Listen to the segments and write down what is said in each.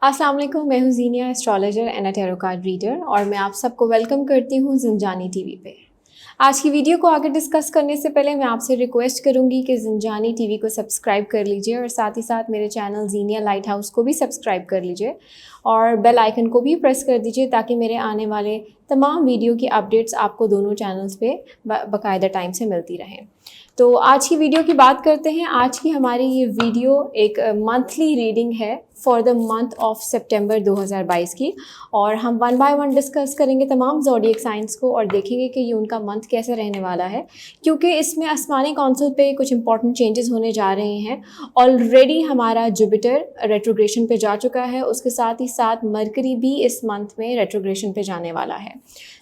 अस्सलाम वालेकुम, मैं हूँ Zeenia, astrologer and a tarot card reader और मैं आप सबको वेलकम करती हूँ ज़िंजानी टीवी पे। आज की वीडियो को आगे डिस्कस करने से पहले मैं आपसे रिक्वेस्ट करूँगी कि ज़िंजानी टीवी को सब्सक्राइब कर लीजिए और साथ ही साथ मेरे चैनल ज़ीनिया लाइट हाउस को भी सब्सक्राइब कर लीजिए और बेल आइकन को भी प्रेस कर दीजिए ताकि मेरे आने वाले तमाम वीडियो की अपडेट्स आपको दोनों चैनल्स पे बाकायदा टाइम से मिलती रहें। तो आज की वीडियो की बात करते हैं। आज की हमारी ये वीडियो एक मंथली रीडिंग है फॉर द मंथ ऑफ सितंबर 2022 की और हम वन बाय वन डिस्कस करेंगे तमाम ज़ोडिएक साइंस को और देखेंगे कि ये उनका मंथ कैसे रहने वाला है, क्योंकि इसमें आसमानी काउंसिल पे कुछ इंपॉर्टेंट चेंजेस होने जा रहे हैं। ऑलरेडी हमारा जुपिटर रेट्रोग्रेशन पे जा चुका है, उसके साथ ही साथ मरकरी भी इस मंथ में रेट्रोग्रेशन पे जाने वाला है।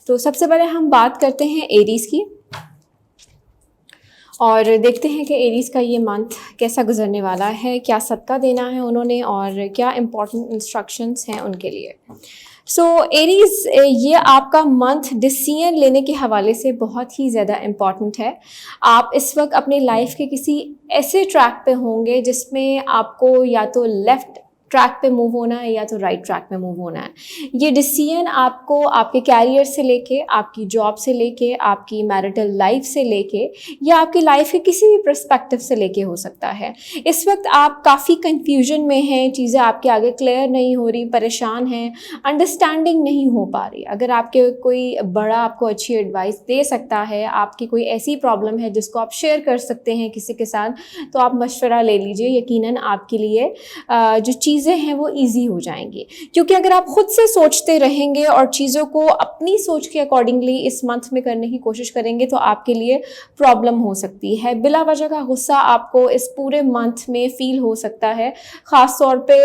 तो सबसे पहले हम बात करते हैं एरीज़ की और देखते हैं कि एरीज़ का ये मंथ कैसा गुजरने वाला है, क्या सदका देना है उन्होंने और क्या इम्पोर्टेंट इंस्ट्रक्शंस हैं उनके लिए। सो एरीज़, ये आपका मंथ डिसीजन लेने के हवाले से बहुत ही ज़्यादा इम्पॉर्टेंट है। आप इस वक्त अपनी लाइफ के किसी ऐसे ट्रैक पे होंगे जिसमें आपको या तो लेफ़्ट ट्रैक पे मूव होना है या तो राइट ट्रैक पे मूव होना है। ये डिसीजन आपको आपके कैरियर से लेके, आपकी जॉब से लेके, आपकी मैरिटल लाइफ से लेके या आपकी लाइफ के किसी भी पर्सपेक्टिव से लेके हो सकता है। इस वक्त आप काफ़ी कंफ्यूजन में हैं, चीज़ें आपके आगे क्लियर नहीं हो रही, परेशान हैं, अंडरस्टैंडिंग नहीं हो पा रही। अगर आपके कोई बड़ा आपको अच्छी एडवाइस दे सकता है, आपकी कोई ऐसी प्रॉब्लम है जिसको आप शेयर कर सकते हैं किसी के साथ, तो आप मशवरा ले लीजिए। यकीनन आपके लिए जो चीज़ें हैं वो इजी हो जाएंगी, क्योंकि अगर आप खुद से सोचते रहेंगे और चीज़ों को अपनी सोच के अकॉर्डिंगली इस मंथ में करने की कोशिश करेंगे तो आपके लिए प्रॉब्लम हो सकती है। बिला वजह का गुस्सा आपको इस पूरे मंथ में फील हो सकता है, ख़ास तौर पे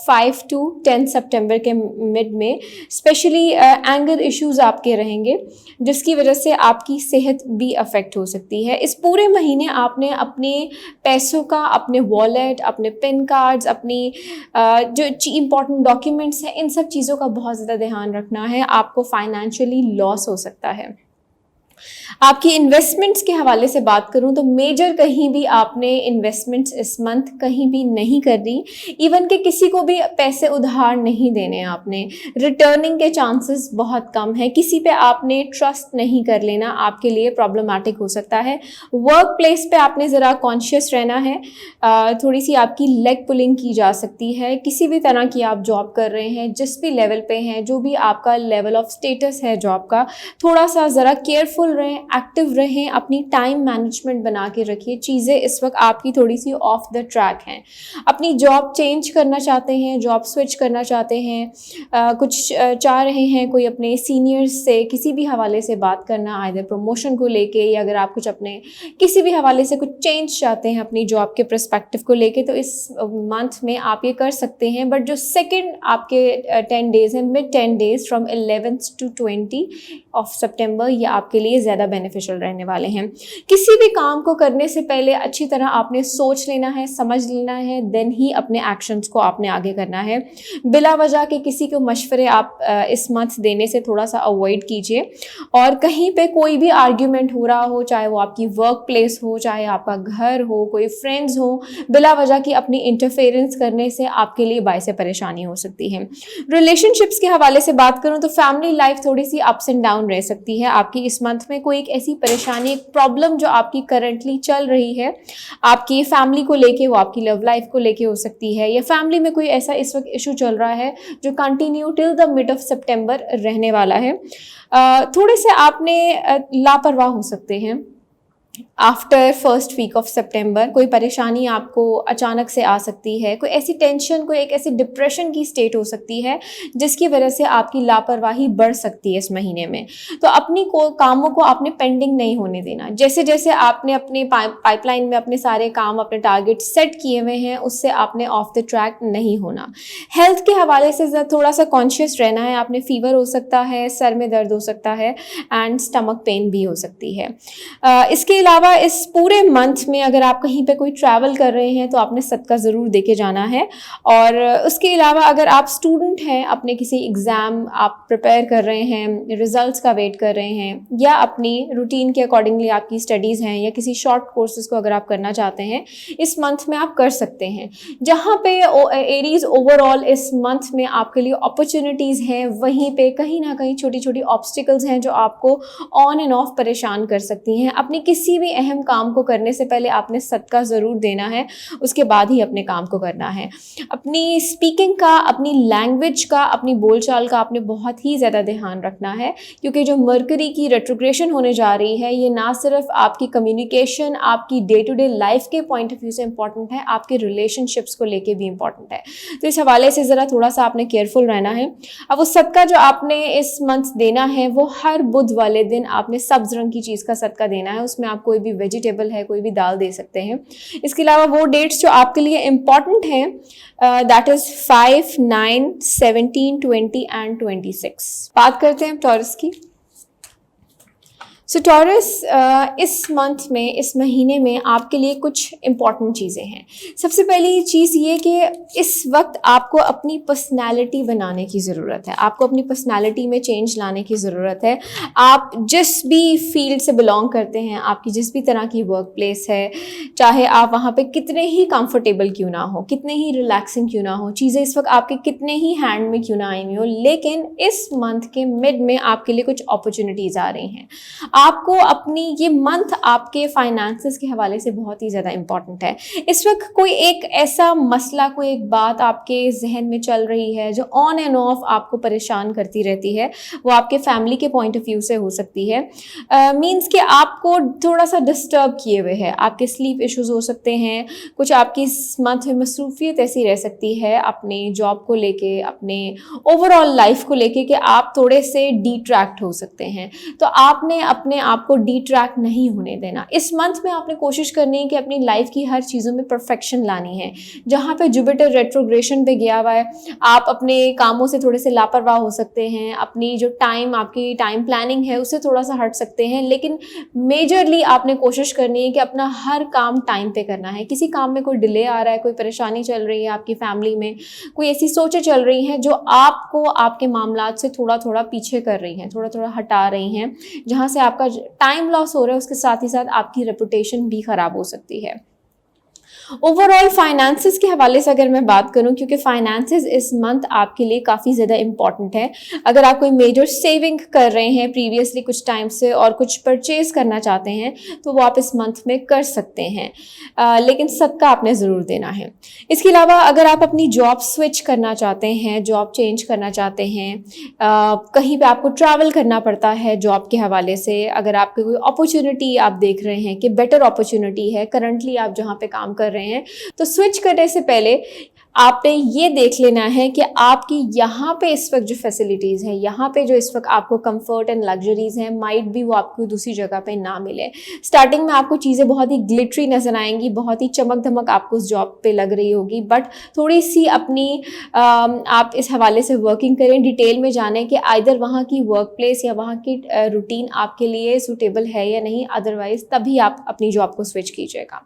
5 to 10 सितंबर के मिड में स्पेशली एंगर इश्यूज आपके रहेंगे, जिसकी वजह से आपकी सेहत भी अफेक्ट हो सकती है। इस पूरे महीने आपने अपने पैसों का, अपने वॉलेट, अपने पिन कार्ड्स, अपनी जो इंपॉर्टेंट डॉक्यूमेंट्स हैं, इन सब चीज़ों का बहुत ज़्यादा ध्यान रखना है। आपको फाइनेंशियली लॉस हो सकता है। आपकी इन्वेस्टमेंट्स के हवाले से बात करूं तो मेजर कहीं भी आपने इन्वेस्टमेंट्स इस मंथ कहीं भी नहीं कर रही, इवन कि किसी को भी पैसे उधार नहीं देने आपने। रिटर्निंग के चांसेस बहुत कम है, किसी पे आपने ट्रस्ट नहीं कर लेना, आपके लिए प्रॉब्लमेटिक हो सकता है। वर्क प्लेस पे आपने ज़रा कॉन्शियस रहना है, थोड़ी सी आपकी लेग पुलिंग की जा सकती है। किसी भी तरह की आप जॉब कर रहे हैं, जिस भी लेवल पे हैं, जो भी आपका लेवल ऑफ स्टेटस है जॉब का, थोड़ा सा ज़रा केयरफुल रहें, एक्टिव रहें, अपनी टाइम मैनेजमेंट बना के रखिए। चीज़ें इस वक्त आपकी थोड़ी सी ऑफ द ट्रैक हैं। अपनी जॉब चेंज करना चाहते हैं, जॉब स्विच करना चाहते हैं, कुछ चाह रहे हैं, कोई अपने सीनियर्स से किसी भी हवाले से बात करना, आइदर प्रमोशन को लेके या अगर आप कुछ अपने किसी भी हवाले से कुछ चेंज चाहते हैं अपनी जॉब के पर्सपेक्टिव को लेके, तो इस मंथ में आप ये कर सकते हैं। बट जो सेकेंड आपके 10 डेज़ हैं, mid 10 days from 11 to 20 of सितंबर, ये आपके लिए ज़्यादा बेनिफिशियल रहने वाले हैं। किसी भी काम को करने से पहले अच्छी तरह आपने सोच लेना है, समझ लेना है, देन ही अपने एक्शंस को आपने आगे करना है। बिला वजह के किसी को मशवरे आप इस मंथ देने से थोड़ा सा अवॉइड कीजिए। और कहीं पे कोई भी आर्ग्यूमेंट हो रहा हो, चाहे वो आपकी वर्क प्लेस हो, चाहे आपका घर हो, कोई फ्रेंड्स हो, बिला वजह की अपनी इंटरफेरेंस करने से आपके लिए बायसे परेशानी हो सकती है। रिलेशनशिप्स के हवाले से बात करूँ तो फैमिली लाइफ थोड़ी सी अप्स एंड डाउन रह सकती है आपकी इस मंथ में। कोई एक ऐसी परेशानी, एक प्रॉब्लम जो आपकी करंटली चल रही है आपकी फैमिली को लेके, वो आपकी लव लाइफ को लेके हो सकती है, या फैमिली में कोई ऐसा इस वक्त इशू चल रहा है जो continue till the mid of सितंबर रहने वाला है। थोड़े से आपने लापरवाह हो सकते हैं आफ्टर फर्स्ट वीक ऑफ सितंबर। कोई परेशानी आपको अचानक से आ सकती है, कोई ऐसी टेंशन, कोई एक ऐसी डिप्रेशन की स्टेट हो सकती है जिसकी वजह से आपकी लापरवाही बढ़ सकती है इस महीने में। तो अपनी कामों को आपने पेंडिंग नहीं होने देना। जैसे जैसे आपने अपने पाइपलाइन में अपने सारे काम, अपने टारगेट सेट किए हुए हैं, उससे आपने ऑफ द ट्रैक नहीं होना। हेल्थ के हवाले से थोड़ा सा कॉन्शियस रहना है। आपने फीवर हो सकता है, सर में दर्द हो सकता है एंड स्टमक पेन भी हो सकती है। इसके अलावा इस पूरे मंथ में अगर आप कहीं पे कोई ट्रैवल कर रहे हैं तो आपने सदका ज़रूर दे के जाना है। और उसके अलावा अगर आप स्टूडेंट हैं, अपने किसी एग्ज़ाम आप प्रिपेयर कर रहे हैं, रिजल्ट्स का वेट कर रहे हैं, या अपनी रूटीन के अकॉर्डिंगली आपकी स्टडीज़ हैं, या किसी शॉर्ट कोर्सेज़ को अगर आप करना चाहते हैं, इस मंथ में आप कर सकते हैं। जहाँ पे एरीज ओवरऑल इस मंथ में आपके लिए अपॉर्चुनिटीज़ हैं, वहीं पे कहीं ना कहीं छोटी छोटी ऑब्स्टिकल्स हैं जो आपको ऑन एंड ऑफ परेशान कर सकती हैं। अपनी किसी भी अहम काम को करने से पहले आपने सदका ज़रूर देना है, उसके बाद ही अपने काम को करना है। अपनी स्पीकिंग का, अपनी लैंग्वेज का, अपनी बोलचाल का आपने बहुत ही ज़्यादा ध्यान रखना है, क्योंकि जो मरकरी की रेट्रोग्रेशन होने जा रही है, ये ना सिर्फ आपकी कम्युनिकेशन, आपकी डे टू डे लाइफ के पॉइंट ऑफ व्यू से इंपॉर्टेंट है, आपके रिलेशनशिप्स को लेके भी इंपॉर्टेंट है। तो इस हवाले से ज़रा थोड़ा सा आपने केयरफुल रहना है। अब वो सदका जो आपने इस मंथ देना है, वो हर बुध वाले दिन आपने सब्ज रंग की चीज़ का सदका देना है। उसमें आप कोई भी वेजिटेबल है, कोई भी दाल दे सकते हैं। इसके अलावा वो डेट्स जो आपके लिए इम्पॉर्टेंट हैं, दैट इज़ 5, 9, 17, 20 एंड 26। बात करते हैं टॉरस की। सो टॉरस, इस मंथ में, इस महीने में आपके लिए कुछ इम्पॉर्टेंट चीज़ें हैं। सबसे पहली चीज़ ये कि इस वक्त आपको अपनी पर्सनैलिटी बनाने की ज़रूरत है, आपको अपनी पर्सनैलिटी में चेंज लाने की ज़रूरत है। आप जिस भी फील्ड से बिलोंग करते हैं, आपकी जिस भी तरह की वर्क प्लेस है, चाहे आप वहाँ पे कितने ही कंफर्टेबल क्यों ना हो, कितने ही रिलैक्सिंग क्यों ना हो, चीज़ें इस वक्त आपके कितने ही हैंड में क्यों ना आई हुई हो, लेकिन इस मंथ के मिड में आपके लिए कुछ अपॉर्चुनिटीज़ आ रही हैं। आपको अपनी ये मंथ आपके फाइनेंसेस के हवाले से बहुत ही ज़्यादा इंपॉर्टेंट है। इस वक्त कोई एक ऐसा मसला, कोई एक बात आपके जहन में चल रही है जो ऑन एंड ऑफ आपको परेशान करती रहती है, वो आपके फैमिली के पॉइंट ऑफ व्यू से हो सकती है। मीन्स कि आपको थोड़ा सा डिस्टर्ब किए हुए है, आपके स्लीप इश्यूज़ हो सकते हैं, कुछ आपकी इस मंथ में मसरूफियत ऐसी रह सकती है अपने जॉब को लेके, अपने ओवरऑल लाइफ को लेके, कि आप थोड़े से डिट्रैक्ट हो सकते हैं। तो आपने अपने आप को डिट्रैक्ट नहीं होने देना। इस मंथ में आपने कोशिश करनी है कि अपनी लाइफ की हर चीज़ों में परफेक्शन लानी है। जहाँ पे जुपिटर रेट्रोग्रेशन पे गया हुआ है, आप अपने कामों से थोड़े से लापरवाह हो सकते हैं, अपनी जो आपकी टाइम प्लानिंग है उससे थोड़ा सा हट सकते हैं, लेकिन मेजरली आपने कोशिश करनी है कि अपना हर काम टाइम पे करना है। किसी काम में कोई डिले आ रहा है, कोई परेशानी चल रही है आपकी फैमिली में, कोई ऐसी सोचें चल रही हैं जो आपको आपके मामलात से थोड़ा थोड़ा पीछे कर रही हैं, थोड़ा थोड़ा हटा रही हैं, जहाँ से आपका टाइम लॉस हो रहा है, उसके साथ ही साथ आपकी रेपुटेशन भी ख़राब हो सकती है। ओवरऑल फाइनेंसेस के हवाले से अगर मैं बात करूं, क्योंकि फाइनेंसेस इस मंथ आपके लिए काफ़ी ज़्यादा इंपॉर्टेंट है। अगर आप कोई मेजर सेविंग कर रहे हैं प्रीवियसली कुछ टाइम से और कुछ परचेज करना चाहते हैं, तो वो आप इस मंथ में कर सकते हैं, लेकिन सदका आपने ज़रूर देना है। इसके अलावा अगर आप अपनी जॉब स्विच करना चाहते हैं, जॉब चेंज करना चाहते हैं, कहीं पे आपको ट्रैवल करना पड़ता है जॉब के हवाले से, अगर आपकी कोई अपॉर्चुनिटी आप देख रहे हैं कि बेटर अपॉर्चुनिटी है करंटली आप जहाँ पे काम कर रहे हैं, तो स्विच करने से पहले आपने ये देख लेना है कि आपकी यहाँ पे इस वक्त जो फैसिलिटीज़ हैं, यहाँ पे जो इस वक्त आपको कंफर्ट एंड लग्जरीज़ हैं, माइट भी वो आपको दूसरी जगह पे ना मिले। स्टार्टिंग में आपको चीज़ें बहुत ही ग्लिटरी नज़र आएंगी, बहुत ही चमक धमक आपको उस जॉब पे लग रही होगी, बट थोड़ी सी अपनी आप इस हवाले से वर्किंग करें, डिटेल में जानें कि आइदर वहाँ की वर्क प्लेस या वहाँ की रूटीन आपके लिए सूटेबल है या नहीं, अदरवाइज़ तभी आप अपनी जॉब को स्विच कीजिएगा।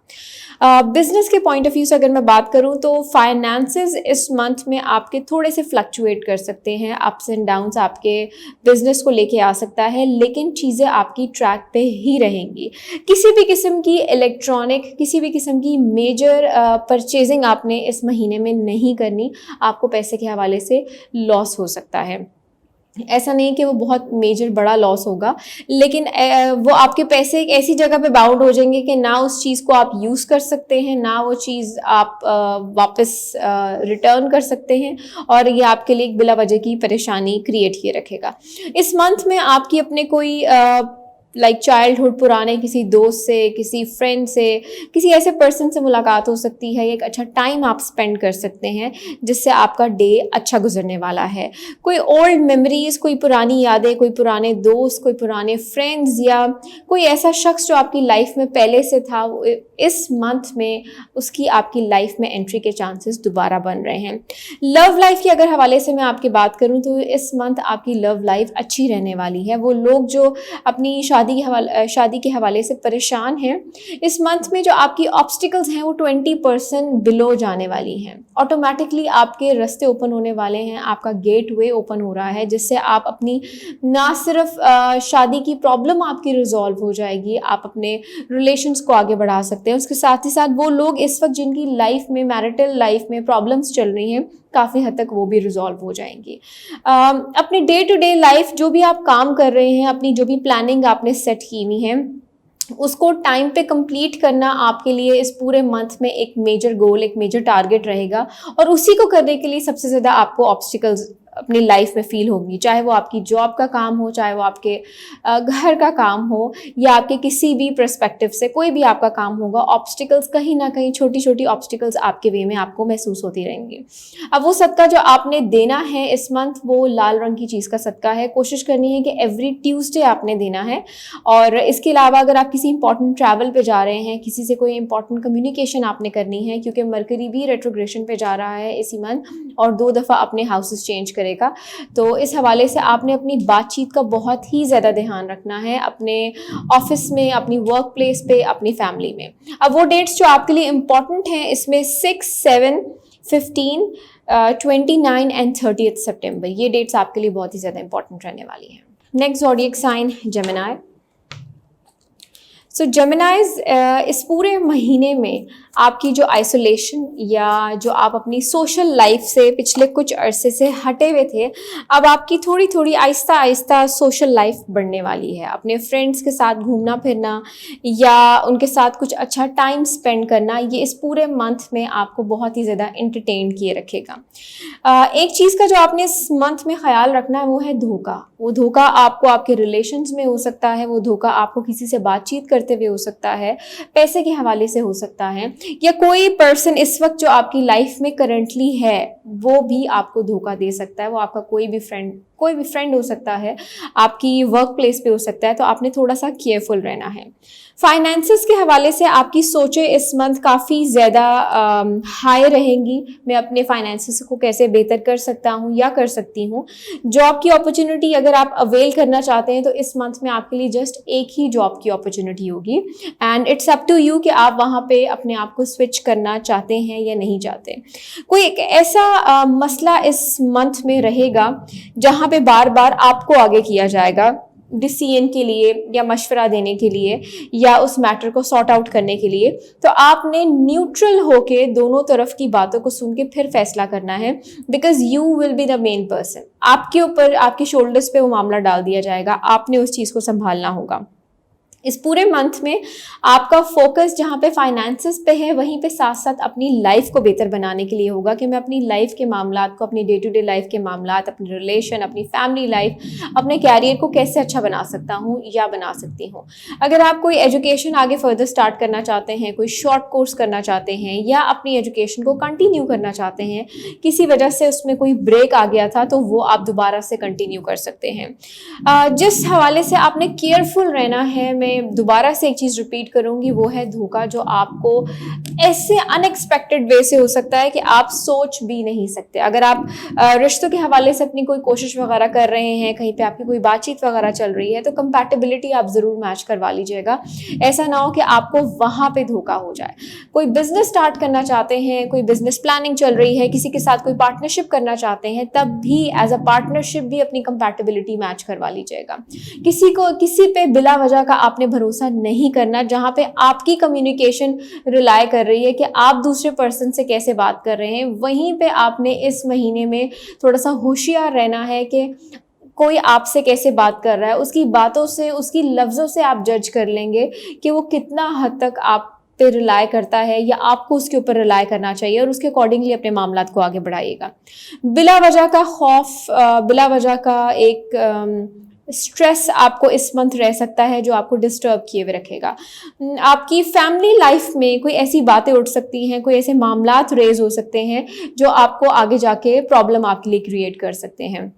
बिजनेस के पॉइंट ऑफ व्यू से अगर मैं बात करूँ तो फाइनेंसेस इस मंथ में आपके थोड़े से फ्लक्चुएट कर सकते हैं, अप्स एंड डाउन्स आपके बिजनेस को लेके आ सकता है, लेकिन चीज़ें आपकी ट्रैक पे ही रहेंगी। किसी भी किस्म की इलेक्ट्रॉनिक, किसी भी किस्म की मेजर परचेजिंग आपने इस महीने में नहीं करनी, आपको पैसे के हवाले से लॉस हो सकता है। ऐसा नहीं कि वो बहुत मेजर बड़ा लॉस होगा, लेकिन वो आपके पैसे एक ऐसी जगह पे बाउंड हो जाएंगे कि ना उस चीज़ को आप यूज़ कर सकते हैं, ना वो चीज़ आप वापस रिटर्न कर सकते हैं, और ये आपके लिए एक बिला वजह की परेशानी क्रिएट किए रखेगा। इस मंथ में आपकी अपने कोई चाइल्डहुड पुराने किसी दोस्त से, किसी फ्रेंड से, किसी ऐसे पर्सन से मुलाकात हो सकती है। एक अच्छा टाइम आप स्पेंड कर सकते हैं जिससे आपका डे अच्छा गुजरने वाला है। कोई ओल्ड मेमोरीज, कोई पुरानी यादें, कोई पुराने दोस्त, कोई पुराने फ्रेंड्स या कोई ऐसा शख्स जो आपकी लाइफ में पहले से था, इस मंथ में उसकी आपकी लाइफ में एंट्री के चांसेस दोबारा बन रहे हैं। लव लाइफ के अगर हवाले से मैं आपकी बात करूँ तो इस मंथ आपकी लव लाइफ अच्छी रहने वाली है। वो लोग जो अपनी शादी के हवाले से परेशान हैं, इस मंथ में जो आपकी ऑब्स्टिकल्स हैं वो 20% बिलो जाने वाली हैं। ऑटोमेटिकली आपके रास्ते ओपन होने वाले हैं, आपका गेटवे ओपन हो रहा है, जिससे आप अपनी ना सिर्फ शादी की प्रॉब्लम आपकी रिजॉल्व हो जाएगी, आप अपने रिलेशंस को आगे बढ़ा सकते हैं। उसके साथ ही साथ वो लोग इस वक्त जिनकी लाइफ में, मैरिटल लाइफ में प्रॉब्लम्स चल रही हैं, काफ़ी हद तक वो भी रिजॉल्व हो जाएंगी। अपनी डे टू डे लाइफ जो भी आप काम कर रहे हैं, अपनी जो भी प्लानिंग आपने सेट की हुई है, उसको टाइम पे कंप्लीट करना आपके लिए इस पूरे मंथ में एक मेजर गोल, एक मेजर टारगेट रहेगा। और उसी को करने के लिए सबसे ज़्यादा आपको ऑब्स्टिकल्स अपनी लाइफ में फील होगी, चाहे वो आपकी जॉब का काम हो, चाहे वो आपके घर का काम हो, या आपके किसी भी पर्सपेक्टिव से कोई भी आपका काम होगा, ऑब्स्टिकल्स कहीं ना कहीं, छोटी छोटी ऑब्स्टिकल्स आपके वे में आपको महसूस होती रहेंगी। अब वो सदका जो आपने देना है इस मंथ, वो लाल रंग की चीज़ का सदका है। कोशिश करनी है कि एवरी ट्यूसडे आपने देना है। और इसके अलावा अगर आप किसी इंपॉर्टेंट ट्रैवल पे जा रहे हैं, किसी से कोई इंपॉर्टेंट कम्युनिकेशन आपने करनी है, क्योंकि मरकरी भी रेट्रोग्रेशन पे जा रहा है इसी मंथ और 2 दफ़ा अपने हाउसेस चेंज करेगा, तो इस हवाले से आपने अपनी बातचीत का बहुत ही ज़्यादा ध्यान रखना है, अपने ऑफिस में, अपनी वर्क प्लेस पे, अपनी फैमिली में। अब वो डेट्स जो आपके लिए इम्पॉर्टेंट हैं, इसमें 6, 7, 15, 29 एंड 30 सितंबर, ये डेट्स आपके लिए बहुत ही ज़्यादा इंपॉर्टेंट रहने वाली हैं। Next zodiac sign Gemini. So Geminis, इस पूरे महीने में आपकी जो आइसोलेशन या जो आप अपनी सोशल लाइफ से पिछले कुछ अरसे से हटे हुए थे, अब आपकी थोड़ी थोड़ी आहिस्ता आहिस्ता सोशल लाइफ बढ़ने वाली है। अपने फ्रेंड्स के साथ घूमना फिरना या उनके साथ कुछ अच्छा टाइम स्पेंड करना, ये इस पूरे मंथ में आपको बहुत ही ज़्यादा एंटरटेन किए रखेगा। एक चीज़ का जो आपने इस मंथ में ख्याल रखना है वो है धोखा। वो धोखा आपको आपके रिलेशंस में हो सकता है, वो धोखा आपको किसी से बातचीत करते हुए हो सकता है, पैसे के हवाले से हो सकता है, या कोई पर्सन इस वक्त जो आपकी लाइफ में करंटली है वो भी आपको धोखा दे सकता है। वो आपका कोई भी फ्रेंड हो सकता है, आपकी वर्क प्लेस पे हो सकता है, तो आपने थोड़ा सा केयरफुल रहना है। फाइनेंसेस के हवाले से आपकी सोचें इस मंथ काफ़ी ज़्यादा हाई रहेंगी। मैं अपने फाइनेंसेस को कैसे बेहतर कर सकता हूँ या कर सकती हूँ। जॉब की अपॉर्चुनिटी अगर आप अवेल करना चाहते हैं तो इस मंथ में आपके लिए जस्ट एक ही जॉब की अपॉर्चुनिटी होगी, and it's up to you कि आप वहाँ पे अपने आप को स्विच करना चाहते हैं या नहीं चाहते। कोई एक ऐसा मसला इस मंथ में रहेगा जहाँ पे बार बार आपको आगे किया जाएगा डिसीजन के लिए या मशवरा देने के लिए या उस मैटर को सॉर्ट आउट करने के लिए, तो आपने न्यूट्रल होके दोनों तरफ की बातों को सुन के फिर फैसला करना है, because you will be the main person. आपके ऊपर, आपके शोल्डर्स पे वो मामला डाल दिया जाएगा, आपने उस चीज़ को संभालना होगा। इस पूरे मंथ में आपका फोकस जहाँ पे फाइनेंसेस पे है, वहीं पे साथ साथ अपनी लाइफ को बेहतर बनाने के लिए होगा कि मैं अपनी लाइफ के मामलात को, अपनी डे टू डे लाइफ के मामलात, अपनी रिलेशन, अपनी फैमिली लाइफ, अपने कैरियर को कैसे अच्छा बना सकता हूँ या बना सकती हूँ। अगर आप कोई एजुकेशन आगे फर्दर स्टार्ट करना चाहते हैं, कोई शॉर्ट कोर्स करना चाहते हैं या अपनी एजुकेशन को कंटिन्यू करना चाहते हैं, किसी वजह से उसमें कोई ब्रेक आ गया था, तो वो आप दोबारा से कंटिन्यू कर सकते हैं। जिस हवाले से आपने केयरफुल रहना है, मैं दोबारा से एक चीज़ रिपीट करूंगी, वो है धोखा, जो आपको ऐसे अनएक्सपेक्टेड वे से हो सकता है कि आप सोच भी नहीं सकते। अगर आप रिश्तों के हवाले से अपनी कोई कोशिश वगैरह कर रहे हैं, कहीं पे आपकी कोई बातचीत वगैरह चल रही है, तो कंपैटिबिलिटी आप ज़रूर मैच करवा लीजिएगा। ऐसा ना हो कि आपको वहाँ पे धोखा हो जाए। कोई बिजनेस स्टार्ट करना चाहते हैं, कोई बिजनेस प्लानिंग चल रही है, किसी के साथ कोई पार्टनरशिप करना चाहते हैं, तब भी एज अ पार्टनरशिप भी अपनी कंपैटिबिलिटी मैच करवा लीजिएगा। किसी पे बिला वजह का आपने भरोसा नहीं करना, जहां पे आपकी कम्युनिकेशन रिलाय कर रही है कि आप दूसरे पर्सन से कैसे बात कर रहे हैं, वहीं पे आपने इस महीने में थोड़ा सा होशियार रहना है कि कोई आपसे कैसे बात कर रहा है, उसकी बातों से, उसकी लफ्ज़ों से आप जज कर लेंगे कि वो कितना हद तक आप पे रिलाय करता है या आपको उसके ऊपर रिलाय करना चाहिए, और उसके अकॉर्डिंगली अपने मामलात को आगे बढ़ाइएगा। बिला वजह का खौफ, बिला वजह का एक स्ट्रेस आपको इस मंथ रह सकता है जो आपको डिस्टर्ब किए हुए रखेगा। आपकी फैमिली लाइफ में कोई ऐसी बातें उठ सकती हैं, कोई ऐसे मामलात रेज हो सकते हैं जो आपको आगे जाके प्रॉब्लम आपके लिए क्रिएट कर सकते हैं।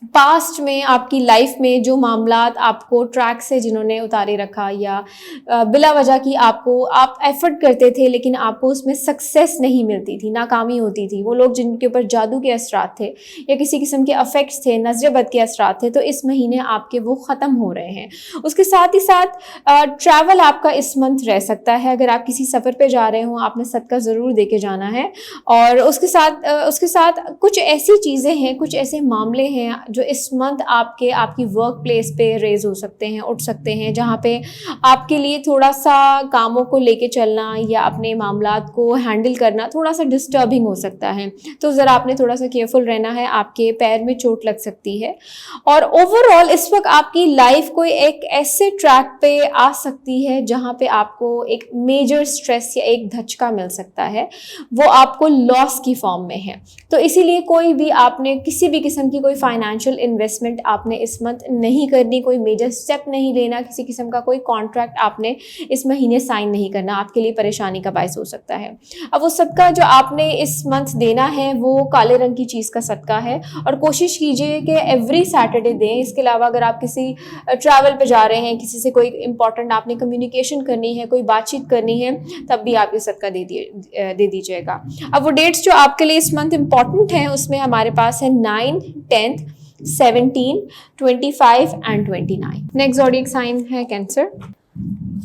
पास्ट में आपकी लाइफ में जो मामलात आपको ट्रैक से जिन्होंने उतारे रखा, या बिला वजह की आपको आप एफर्ट करते थे लेकिन आपको उसमें सक्सेस नहीं मिलती थी, नाकामी होती थी, वो लोग जिनके ऊपर जादू के असरात थे या किसी किस्म के अफेक्ट्स थे, नज़र बद के असरात थे, तो इस महीने आपके वो ख़त्म हो रहे हैं। उसके साथ ही साथ ट्रैवल आपका इस मंथ रह सकता है। अगर आप किसी सफ़र पर जा रहे हो, आपने सदका ज़रूर दे के जाना है। और उसके साथ कुछ ऐसी चीज़ें हैं, कुछ ऐसे मामले हैं जो इस मंथ आपकी वर्क प्लेस पे रेज हो सकते हैं, उठ सकते हैं, जहाँ पे आपके लिए थोड़ा सा कामों को लेके चलना या अपने मामलात को हैंडल करना थोड़ा सा डिस्टर्बिंग हो सकता है। तो ज़रा आपने थोड़ा सा केयरफुल रहना है, आपके पैर में चोट लग सकती है। और ओवरऑल इस वक्त आपकी लाइफ कोई एक ऐसे ट्रैक पे आ सकती है जहाँ पे आपको एक मेजर स्ट्रेस या एक धचका मिल सकता है, वो आपको लॉस की फॉर्म में है। तो इसीलिए कोई भी आपने किसी भी किस्म की कोई फाइनेंशियल इन्वेस्टमेंट आपने इस मंथ नहीं करनी, कोई मेजर स्टेप नहीं लेना, किसी किस्म का कोई कॉन्ट्रैक्ट आपने इस महीने साइन नहीं करना, आपके लिए परेशानी का बायस हो सकता है। अब वो सदका जो आपने इस मंथ देना है वो काले रंग की चीज़ का सदका है, और कोशिश कीजिए कि एवरी सैटरडे दें। इसके अलावा अगर आप किसी ट्रैवल पे जा रहे हैं, किसी से कोई इंपॉर्टेंट आपने कम्युनिकेशन करनी है, कोई बातचीत करनी है, तब भी आप ये सदका दे दीजिएगा। अब वो डेट्स जो आपके लिए इस मंथ इंपॉर्टेंट हैं उसमें हमारे पास है 9, 10, 17, 25 एंड 29। नेक्स्ट ज़ोडिएक साइन है कैंसर।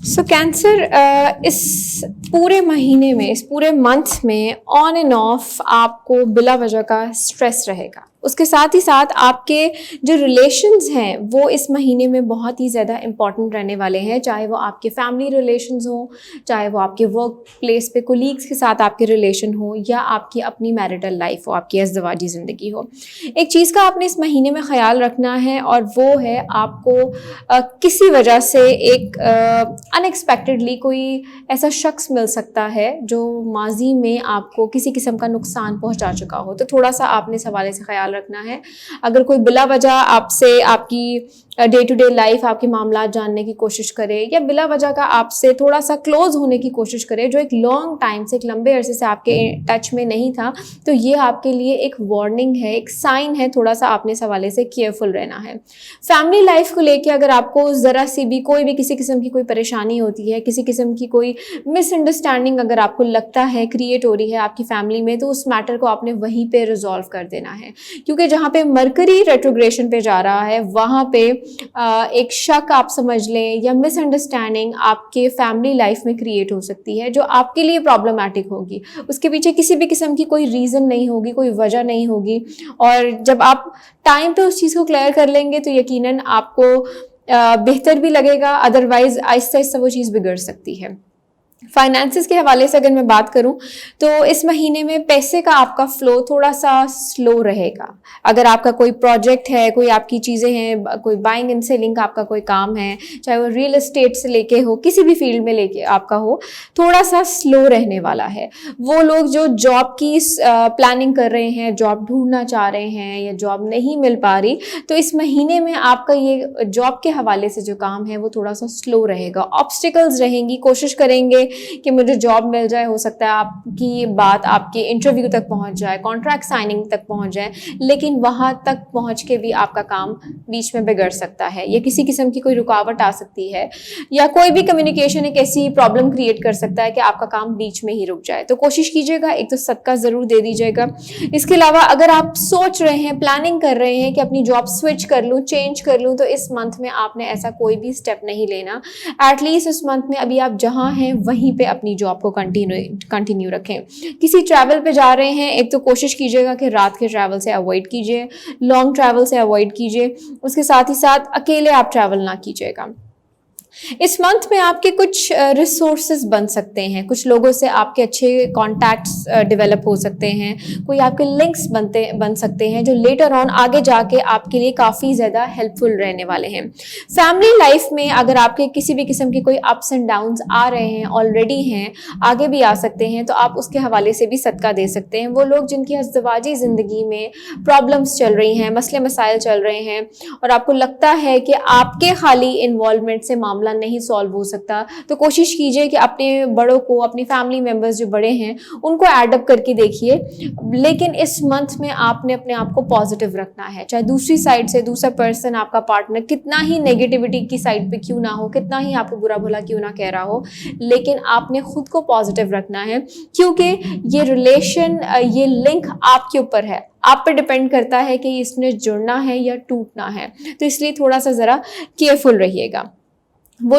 सो कैंसर इस पूरे महीने में, इस पूरे मंथ में ऑन एंड ऑफ आपको बिला वजह का स्ट्रेस रहेगा। उसके साथ ही साथ आपके जो रिलेशंस हैं वो इस महीने में बहुत ही ज़्यादा इम्पॉर्टेंट रहने वाले हैं, चाहे वो आपके फैमिली रिलेशंस हों, चाहे वो आपके वर्क प्लेस पे कोलीग्स के साथ आपके रिलेशन हो, या आपकी अपनी मैरिटल लाइफ हो, आपकी अज़दवाजी ज़िंदगी हो। एक चीज़ का आपने इस महीने में ख्याल रखना है, और वो है आपको किसी वजह से एक अनएक्सपेक्टेडली कोई ऐसा शख्स मिल सकता है जो माजी में आपको किसी किस्म का नुकसान पहुँचा चुका हो। तो थोड़ा सा आपने इस हवाले से ख्याल रखना है। अगर कोई बिला वजह आपसे आपकी डे टू डे लाइफ, आपके मामला जानने की कोशिश करे, या बिला वजह का आपसे थोड़ा सा क्लोज होने की कोशिश करे, जो एक लॉन्ग टाइम से, एक लंबे अरसे से आपके टच में नहीं था, तो ये आपके लिए एक वार्निंग है, एक साइन है। थोड़ा सा आपने इस हवाले से केयरफुल रहना है। फैमिली लाइफ को लेके अगर आपको ज़रा सी भी कोई भी किसी किस्म की कोई परेशानी होती है, किसी किस्म की कोई मिसअंडरस्टैंडिंग अगर आपको लगता है क्रिएट हो रही है आपकी फैमिली में, तो उस मैटर को आपने वहीं पे रिजॉल्व कर देना है। क्योंकि जहाँ पे मरकरी रेट्रोग्रेशन पे जा रहा है, वहाँ पे एक शक आप समझ लें या मिसअंडरस्टैंडिंग आपके फैमिली लाइफ में क्रिएट हो सकती है, जो आपके लिए प्रॉब्लमैटिक होगी। उसके पीछे किसी भी किस्म की कोई रीज़न नहीं होगी, कोई वजह नहीं होगी, और जब आप टाइम पे उस चीज़ को क्लियर कर लेंगे तो यकीनन आपको बेहतर भी लगेगा, अदरवाइज आहिस्ता आहिस्ता वो चीज़ बिगड़ सकती है। फाइनेंसेस के हवाले से अगर मैं बात करूं तो इस महीने में पैसे का आपका फ़्लो थोड़ा सा स्लो रहेगा। अगर आपका कोई प्रोजेक्ट है, कोई आपकी चीज़ें हैं, कोई बाइंग एंड सेलिंग का आपका कोई काम है, चाहे वो रियल एस्टेट से लेके हो, किसी भी फील्ड में लेके आपका हो, थोड़ा सा स्लो रहने वाला है। वो लोग जो जॉब की प्लानिंग कर रहे हैं, जॉब ढूंढना चाह रहे हैं, या जॉब नहीं मिल पा रही, तो इस महीने में आपका ये जॉब के हवाले से जो काम है वो थोड़ा सा स्लो रहेगा। ऑब्स्टिकल्स रहेंगी, कोशिश करेंगे कि मुझे जॉब मिल जाए, हो सकता है आपकी बात आपके इंटरव्यू तक पहुंच जाए, कॉन्ट्रैक्ट साइनिंग तक पहुंच जाए, लेकिन वहां तक पहुंच के भी आपका काम बीच में बिगड़ सकता है, या किसी किस्म की कोई रुकावट आ सकती है, या कोई भी कम्युनिकेशन एक ऐसी प्रॉब्लम क्रिएट कर सकता है कि आपका काम बीच में ही रुक जाए। तो कोशिश कीजिएगा, एक तो सदका ज़रूर दे दीजिएगा। इसके अलावा अगर आप सोच रहे हैं, प्लानिंग कर रहे हैं कि अपनी जॉब स्विच कर लूँ, चेंज कर लूँ, तो इस मंथ में आपने ऐसा कोई भी स्टेप नहीं लेना। एटलीस्ट इस मंथ में अभी आप जहाँ हैं वहीं पे अपनी जॉब को कंटिन्यू रखें। किसी ट्रैवल पे जा रहे हैं, एक तो कोशिश कीजिएगा कि रात के ट्रैवल से अवॉइड कीजिए, लॉन्ग ट्रैवल से अवॉइड कीजिए। उसके साथ ही साथ अकेले आप ट्रैवल ना कीजिएगा। इस मंथ में आपके कुछ रिसोर्सेज बन सकते हैं, कुछ लोगों से आपके अच्छे कॉन्टैक्ट्स डेवलप हो सकते हैं, कोई आपके लिंक्स बन सकते हैं जो लेटर ऑन आगे जाके आपके लिए काफ़ी ज़्यादा हेल्पफुल रहने वाले हैं। फैमिली लाइफ में अगर आपके किसी भी किस्म के कोई अप्स एंड डाउन्स आ रहे हैं, ऑलरेडी हैं, आगे भी आ सकते हैं, तो आप उसके हवाले से भी सदका दे सकते हैं। वो लोग जिनकी अज़दवाजी ज़िंदगी में प्रॉब्लम्स चल रही हैं, मसले मसाइल चल रहे हैं, और आपको लगता है कि आपके खाली इन्वॉल्वमेंट से मामला मामला नहीं सॉल्व हो सकता तो कोशिश कीजिए कि अपने बड़ों को, अपनी फैमिली मेम्बर्स जो बड़े हैं उनको एडअप करके देखिए। लेकिन इस मंथ में आपने अपने आप को पॉजिटिव रखना है, चाहे दूसरी साइड से दूसरा पर्सन, आपका पार्टनर कितना ही नेगेटिविटी की साइड पे क्यों ना हो, कितना ही आपको बुरा भला क्यों ना कह रहा हो, लेकिन आपने खुद को पॉजिटिव रखना है, क्योंकि ये रिलेशन, ये लिंक आपके ऊपर है, आप पे डिपेंड करता है कि इसने जुड़ना है या टूटना है। तो इसलिए थोड़ा सा ज़रा केयरफुल रहिएगा। वो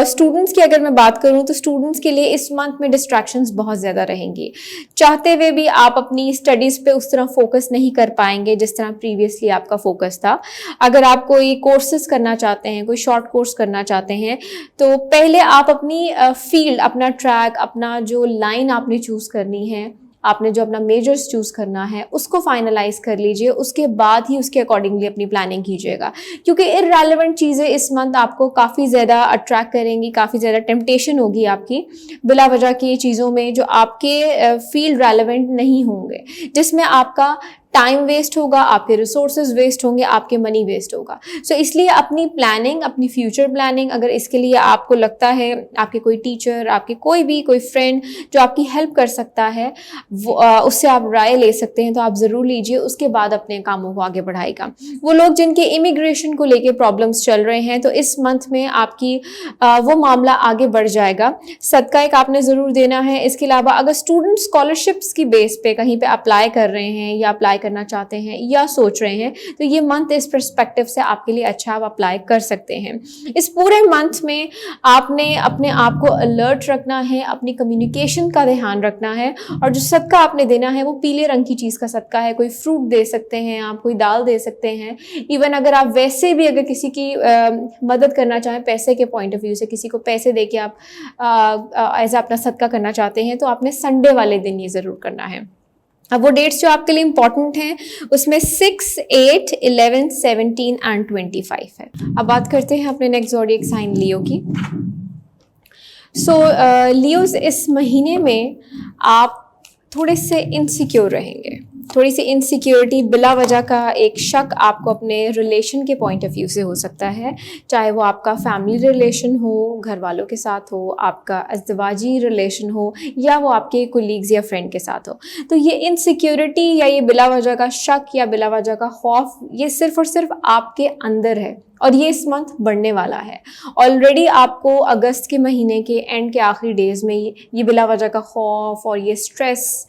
स्टूडेंट्स की अगर मैं बात करूं तो स्टूडेंट्स के लिए इस मंथ में डिस्ट्रैक्शंस बहुत ज़्यादा रहेंगी। चाहते हुए भी आप अपनी स्टडीज़ पे उस तरह फोकस नहीं कर पाएंगे जिस तरह प्रीवियसली आपका फोकस था। अगर आप कोई कोर्सेज करना चाहते हैं, कोई शॉर्ट कोर्स करना चाहते हैं, तो पहले आप अपनी फील्ड, अपना ट्रैक, अपना जो लाइन आपने चूज़ करनी है, आपने जो अपना मेजर्स चूज़ करना है उसको फाइनलाइज कर लीजिए। उसके बाद ही उसके अकॉर्डिंगली अपनी प्लानिंग कीजिएगा, क्योंकि इररेलेवेंट चीज़ें इस मंथ आपको काफ़ी ज़्यादा अट्रैक्ट करेंगी, काफ़ी ज़्यादा टेम्पटेशन होगी आपकी बिला वजह की चीज़ों में जो आपके फील्ड रेलेवेंट नहीं होंगे, जिसमें आपका टाइम वेस्ट होगा, आपके रिसोर्सेज वेस्ट होंगे, आपके मनी वेस्ट होगा। सो इसलिए अपनी प्लानिंग, अपनी फ्यूचर प्लानिंग, अगर इसके लिए आपको लगता है आपके कोई टीचर, आपके कोई फ्रेंड जो आपकी हेल्प कर सकता है, उससे आप राय ले सकते हैं, तो आप ज़रूर लीजिए। उसके बाद अपने कामों को आगे बढ़ाएगा। वो लोग जिनके इमिग्रेशन को लेके प्रॉब्लम्स चल रहे हैं, तो इस मंथ में आपकी वो मामला आगे बढ़ जाएगा। सदका एक आपने ज़रूर देना है। इसके अलावा अगर स्टूडेंट स्कॉलरशिप्स की बेस पे कहीं पे अप्लाई कर रहे हैं या अप्लाई करना चाहते हैं या सोच रहे हैं, तो ये मंथ इस पर्सपेक्टिव से आपके लिए अच्छा, आप अप्लाई कर सकते हैं। इस पूरे मंथ में आपने अपने आप को अलर्ट रखना है, अपनी कम्युनिकेशन का ध्यान रखना है, और जो सदका आपने देना है वो पीले रंग की चीज़ का सदका है। कोई फ्रूट दे सकते हैं आप, कोई दाल दे सकते हैं। इवन अगर आप वैसे भी अगर किसी की मदद करना चाहें, पैसे के पॉइंट ऑफ व्यू से किसी को पैसे दे के आप एज अपना सदका करना चाहते हैं, तो आपने संडे वाले दिन ये ज़रूर करना है। अब वो डेट्स जो आपके लिए इंपॉर्टेंट हैं उसमें 6, 8, 11, 17 एंड 25 है। अब बात करते हैं अपने नेक्स्ट ज़ोडिएक साइन लियो की। लियोज इस महीने में आप थोड़े से इनसिक्योर रहेंगे। थोड़ी सी इनसिक्योरिटी, बिला वजह का एक शक आपको अपने रिलेशन के पॉइंट ऑफ व्यू से हो सकता है, चाहे वो आपका फैमिली रिलेशन हो, घर वालों के साथ हो, आपका अज़दवाजी रिलेशन हो, या वो आपके कोलीग्स या फ्रेंड के साथ हो। तो ये इनसिक्योरिटी या ये बिला वजह का शक या बिला वजह का खौफ, ये सिर्फ और सिर्फ आपके अंदर है, और ये इस मंथ बढ़ने वाला है। ऑलरेडी आपको अगस्त के महीने के एंड के आखिरी डेज में ये बिला वजह का खौफ और ये स्ट्रेस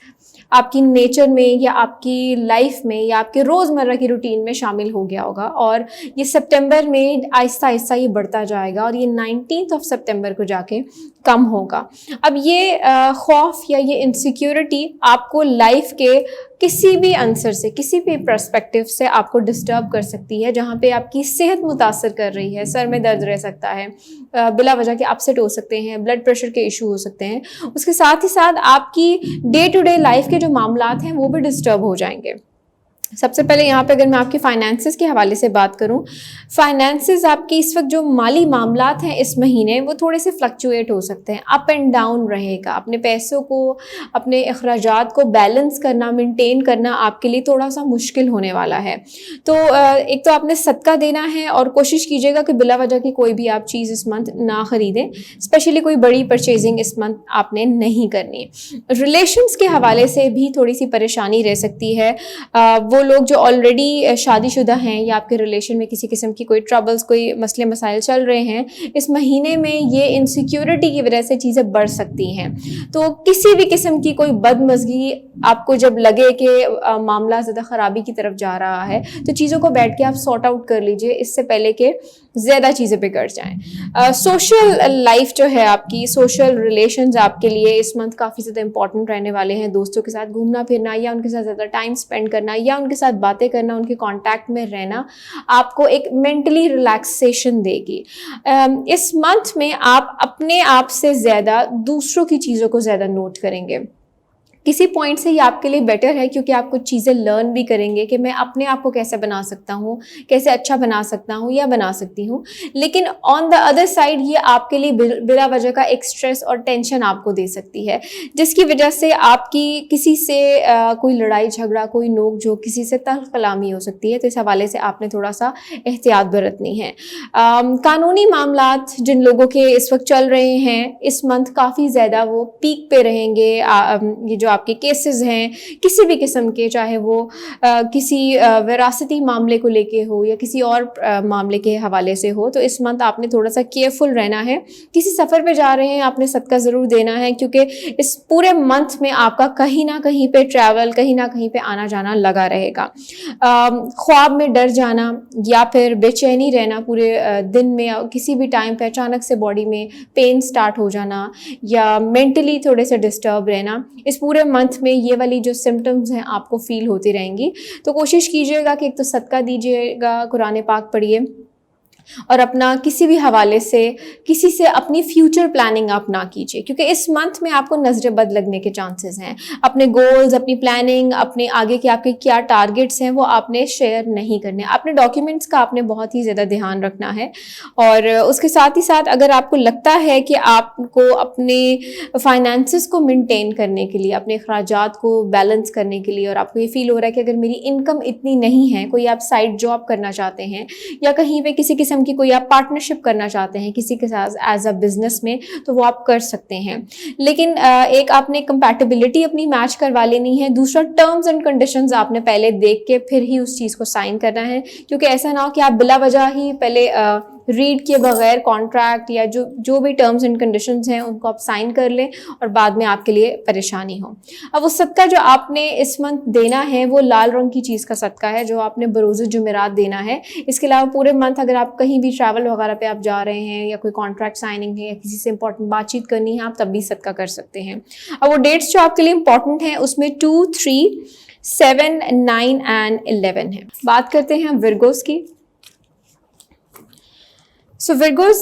आपकी नेचर में या आपकी लाइफ में या आपके रोज़मर्रा की रूटीन में शामिल हो गया होगा, और ये सितंबर में आहिस्ता आहिस्ता ये बढ़ता जाएगा, और ये 19 सितंबर को जाके कम होगा। अब ये खौफ या ये इनसिक्योरिटी आपको लाइफ के किसी भी आंसर से, किसी भी पर्सपेक्टिव से आपको डिस्टर्ब कर सकती है, जहाँ पे आपकी सेहत मुतासर कर रही है। सर में दर्द रह सकता है, बिला वजह के अपसेट हो सकते हैं, ब्लड प्रेशर के इशू हो सकते हैं। उसके साथ ही साथ आपकी डे टू डे लाइफ के जो मामलात हैं वो भी डिस्टर्ब हो जाएंगे। सबसे पहले यहाँ पे अगर मैं आपके फाइनेंसेस के हवाले से बात करूँ, फाइनेंसेस आपकी इस वक्त जो माली मामलात हैं इस महीने, वो थोड़े से फ्लक्चुएट हो सकते हैं, अप एंड डाउन रहेगा। अपने पैसों को, अपने अखराजात को बैलेंस करना, मेंटेन करना आपके लिए थोड़ा सा मुश्किल होने वाला है। तो एक तो आपने सदका देना है, और कोशिश कीजिएगा कि बिला वजह की कोई भी आप चीज़ इस मंथ ना ख़रीदें। स्पेशली कोई बड़ी परचेजिंग इस मंथ आपने नहीं करनी। रिलेशंस के हवाले से भी थोड़ी सी परेशानी रह सकती है। वो लोग जो ऑलरेडी शादीशुदा हैं या आपके रिलेशन में किसी किस्म की कोई ट्रबल्स, कोई मसले मसाइल चल रहे हैं, इस महीने में ये इनसिक्योरिटी की वजह से चीज़ें बढ़ सकती हैं। तो किसी भी किस्म की कोई बदमज़गी आपको जब लगे कि मामला ज़्यादा ख़राबी की तरफ जा रहा है, तो चीज़ों को बैठ के आप सॉर्ट आउट कर लीजिए, इससे पहले कि ज़्यादा चीज़ें बिगड़ जाएँ। सोशल लाइफ जो है आपकी, सोशल रिलेशंस आपके लिए इस मंथ काफ़ी ज़्यादा इंपॉर्टेंट रहने वाले हैं। दोस्तों के साथ घूमना फिरना, या उनके साथ ज़्यादा टाइम स्पेंड करना, या उनके साथ बातें करना, उनके कांटेक्ट में रहना आपको एक मेंटली रिलैक्सेशन देगी। इस मंथ में आप अपने आप से ज़्यादा दूसरों की चीज़ों को ज़्यादा नोट करेंगे। किसी पॉइंट से ये आपके लिए बेटर है, क्योंकि आप कुछ चीज़ें लर्न भी करेंगे कि मैं अपने आप को कैसे बना सकता हूँ, कैसे अच्छा बना सकता हूँ या बना सकती हूँ। लेकिन ऑन द अदर साइड ये आपके लिए बिला वजह का एक स्ट्रेस और टेंशन आपको दे सकती है, जिसकी वजह से आपकी किसी से कोई लड़ाई झगड़ा, कोई नोक झोंक, किसी से तल्ख कलामी हो सकती है। तो इस हवाले से आपने थोड़ा सा एहतियात बरतनी है। कानूनी मामलात जिन लोगों के इस वक्त चल रहे हैं, इस मंथ काफ़ी ज़्यादा वो पीक पे रहेंगे। ये जो आपके केसेस हैं किसी भी किस्म के, चाहे वो किसी विरासती मामले को लेके हो या किसी और मामले के हवाले से हो, तो इस मंथ आपने थोड़ा सा केयरफुल रहना है। किसी सफ़र पे जा रहे हैं, आपने सदका ज़रूर देना है, क्योंकि इस पूरे मंथ में आपका कहीं ना कहीं पे ट्रैवल, कहीं ना कहीं पे आना जाना लगा रहेगा। ख्वाब में डर जाना या फिर बेचैनी रहना पूरे दिन में, या किसी भी टाइम पे अचानक से बॉडी में पेन स्टार्ट हो जाना या मेंटली थोड़े से डिस्टर्ब रहना, इस पूरे मंथ में ये वाली जो सिम्टम्स हैं आपको फील होती रहेंगी। तो कोशिश कीजिएगा कि एक तो सदका दीजिएगा, कुरान पाक पढ़िए, और अपना किसी भी हवाले से किसी से अपनी फ्यूचर प्लानिंग आप ना कीजिए, क्योंकि इस मंथ में आपको नजर बद लगने के चांसेस हैं। अपने गोल्स, अपनी प्लानिंग, अपने आगे के आपके क्या टारगेट्स हैं वो आपने शेयर नहीं करने। अपने डॉक्यूमेंट्स का आपने बहुत ही ज़्यादा ध्यान रखना है। और उसके साथ ही साथ अगर आपको लगता है कि आपको अपने फाइनेंसिस को मेंटेन करने के लिए, अपने अखराजात को बैलेंस करने के लिए, और आपको ये फील हो रहा है कि अगर मेरी इनकम इतनी नहीं है, कोई आप साइड जॉब करना चाहते हैं या कहीं पे किसी किस्म की कोई आप पार्टनरशिप करना चाहते हैं किसी के साथ एज अ बिजनेस में, तो वो आप कर सकते हैं। लेकिन एक आपने कंपैटिबिलिटी अपनी मैच करवा लेनी है। दूसरा, टर्म्स एंड कंडीशंस आपने पहले देख के फिर ही उस चीज़ को साइन करना है, क्योंकि ऐसा ना हो कि आप बिला वजह ही पहले रीड किए बगैर कॉन्ट्रैक्ट या जो भी टर्म्स एंड कंडीशंस हैं उनको आप साइन कर लें और बाद में आपके लिए परेशानी हो। अब वो सदका जो आपने इस मंथ देना है वो लाल रंग की चीज़ का सदका है, जो आपने बरोज़ जुमेरात देना है। इसके अलावा पूरे मंथ अगर आप कहीं भी ट्रैवल वगैरह पे आप जा रहे हैं या कोई कॉन्ट्रैक्ट साइनिंग है या किसी से इंपॉर्टेंट बातचीत करनी है, आप तब भी सदका कर सकते हैं। अब वो डेट्स जो आपके लिए इंपॉर्टेंट हैं उसमें 2, 3, 7, 9 एंड 11 है। बात करते हैं विर्गोस की। सो विर्गोस,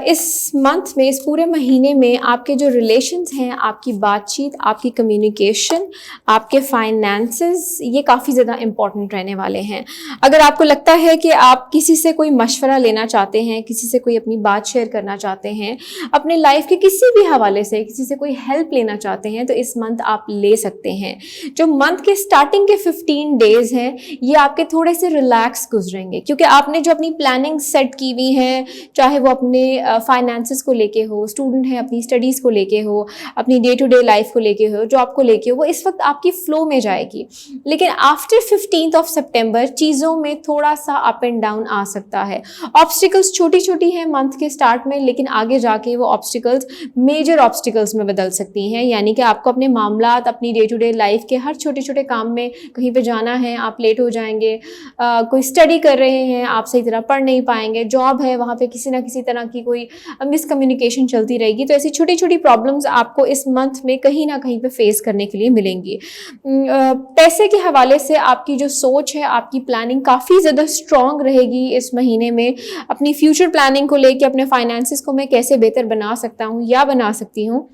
इस मंथ में, इस पूरे महीने में आपके जो रिलेशंस हैं, आपकी बातचीत, आपकी कम्युनिकेशन, आपके फाइनेंसेस, ये काफ़ी ज़्यादा इम्पॉर्टेंट रहने वाले हैं। अगर आपको लगता है कि आप किसी से कोई मशवरा लेना चाहते हैं, किसी से कोई अपनी बात शेयर करना चाहते हैं, अपने लाइफ के किसी भी हवाले से किसी से कोई हेल्प लेना चाहते हैं, तो इस मंथ आप ले सकते हैं। जो मंथ के स्टार्टिंग के 15 डेज़ हैं ये आपके थोड़े से रिलैक्स गुजरेंगे, क्योंकि आपने जो अपनी प्लानिंग सेट की हुई है, चाहे वो अपने फाइनेंसेस को लेके हो, स्टूडेंट है अपनी स्टडीज़ को लेके हो, अपनी डे टू डे लाइफ को लेके हो, जॉब को लेके हो, वो इस वक्त आपकी फ्लो में जाएगी। लेकिन आफ्टर 15 सितंबर चीज़ों में थोड़ा सा अप एंड डाउन आ सकता है। ऑब्स्टिकल्स छोटी छोटी हैं मंथ के स्टार्ट में, लेकिन आगे जाके वो ऑब्स्टिकल्स मेजर ऑब्स्टिकल्स में बदल सकती हैं। यानी कि आपको अपने मामलात, अपनी डे टू डे लाइफ के हर छोटे छोटे काम में कहीं पे जाना है, आप लेट हो जाएंगे। कोई स्टडी कर रहे हैं, आप सही तरह पढ़ नहीं पाएंगे। जॉब है, वहाँ पे किसी ना किसी तरह की कोई मिसकम्युनिकेशन चलती रहेगी। तो ऐसी छोटी छोटी प्रॉब्लम्स आपको इस मंथ में कहीं ना कहीं पे फेस करने के लिए मिलेंगी। पैसे के हवाले से आपकी जो सोच है, आपकी प्लानिंग काफ़ी ज़्यादा स्ट्रॉन्ग रहेगी इस महीने में। अपनी फ्यूचर प्लानिंग को लेके, अपने फाइनेंसिस को मैं कैसे बेहतर बना सकता हूँ या बना सकती हूँ,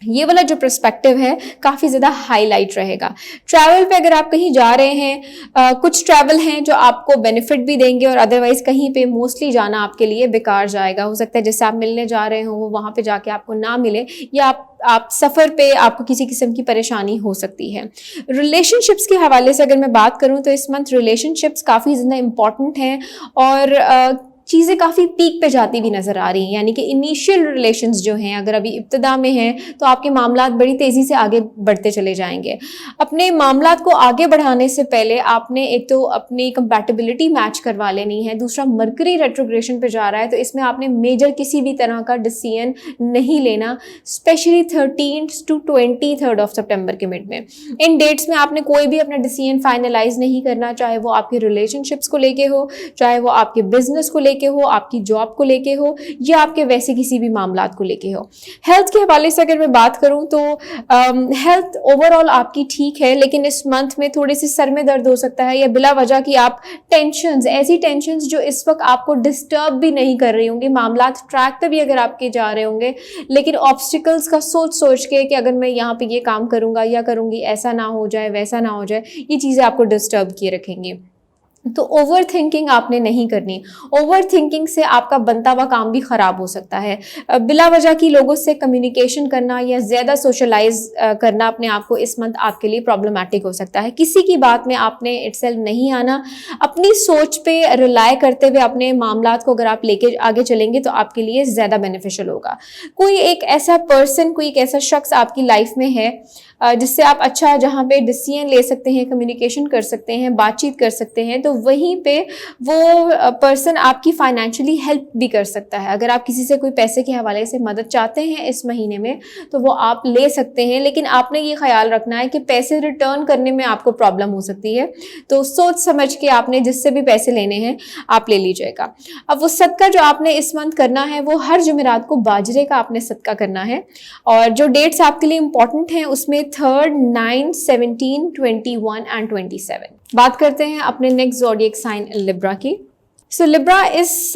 ये वाला जो पर्सपेक्टिव है काफ़ी ज़्यादा हाईलाइट रहेगा। ट्रैवल पे अगर आप कहीं जा रहे हैं, कुछ ट्रैवल हैं जो आपको बेनिफिट भी देंगे और अदरवाइज कहीं पे मोस्टली जाना आपके लिए बेकार जाएगा। हो सकता है जिससे आप मिलने जा रहे हो वो वहाँ पे जाके आपको ना मिले, या आप सफ़र पे आपको किसी किस्म की परेशानी हो सकती है। रिलेशनशिप्स के हवाले से अगर मैं बात करूँ तो इस मंथ रिलेशनशिप्स काफ़ी ज़्यादा इम्पॉर्टेंट हैं और चीज़ें काफ़ी पीक पे जाती भी नज़र आ रही हैं। यानी कि इनिशियल रिलेशंस जो हैं, अगर अभी इब्तिदा में हैं तो आपके मामलात बड़ी तेज़ी से आगे बढ़ते चले जाएंगे। अपने मामलात को आगे बढ़ाने से पहले आपने एक तो अपनी कंपैटिबिलिटी मैच करवा लेनी है। दूसरा, मरकरी रेट्रोग्रेशन पे जा रहा है, तो इसमें आपने मेजर किसी भी तरह का डिसीजन नहीं लेना, स्पेशली 13 to 23 सितंबर के मिड में। इन डेट्स में आपने कोई भी अपना डिसीजन फाइनलाइज नहीं करना, चाहे वो आपके रिलेशनशिप्स को लेके हो, चाहे वो आपके बिजनेस को लेके लेके हो, आपकी जॉब को लेके हो, या आपके वैसे किसी भी मामलात को लेके हो। हेल्थ के हवाले से अगर मैं बात करूं तो हेल्थ ओवरऑल आपकी ठीक है, लेकिन इस मंथ में थोड़ी सी सर में दर्द हो सकता है, या बिला वजह की आप टेंशन्स, ऐसी टेंशन्स जो इस वक्त आपको डिस्टर्ब भी नहीं कर रही होंगी, मामलात ट्रैक पे भी अगर आपके जा रहे होंगे, लेकिन ऑब्स्टिकल्स का सोच सोच के कि अगर मैं यहाँ पे ये काम करूंगा या करूंगी ऐसा ना हो जाए, वैसा ना हो जाए, ये चीज़ें आपको डिस्टर्ब किए रखेंगी। तो ओवर थिंकिंग आपने नहीं करनी। ओवर थिंकिंग से आपका बनता हुआ काम भी खराब हो सकता है। बिला वजह की लोगों से कम्युनिकेशन करना या ज़्यादा सोशलाइज करना अपने आप को इस मंथ आपके लिए प्रॉब्लमेटिक हो सकता है। किसी की बात में आपने इटसेल्फ नहीं आना, अपनी सोच पे रिलाय करते हुए अपने मामलात को अगर आप लेके आगे चलेंगे तो आपके लिए ज़्यादा बेनिफिशियल होगा। कोई एक ऐसा पर्सन, कोई एक ऐसा शख्स आपकी लाइफ में है जिससे आप अच्छा जहाँ पे डिसीजन ले सकते हैं, कम्युनिकेशन कर सकते हैं, बातचीत कर सकते हैं, तो वहीं पे वो पर्सन आपकी फाइनेंशियली हेल्प भी कर सकता है। अगर आप किसी से कोई पैसे के हवाले से मदद चाहते हैं इस महीने में तो वो आप ले सकते हैं, लेकिन आपने ये ख्याल रखना है कि पैसे रिटर्न करने में आपको प्रॉब्लम हो सकती है, तो सोच समझ के आपने जिससे भी पैसे लेने हैं आप ले लीजिएगा। अब वो सदका जो आपने इस मंथ करना है वो हर जुमेरात को बाजरे का आपने सदका करना है, और जो डेट्स आपके लिए इंपॉर्टेंट हैं उसमें 3, 9, 17, 21 एंड 27। बात करते हैं अपने नेक्स्ट ज़ोडिएक साइन लिब्रा की। सो लिब्रा इस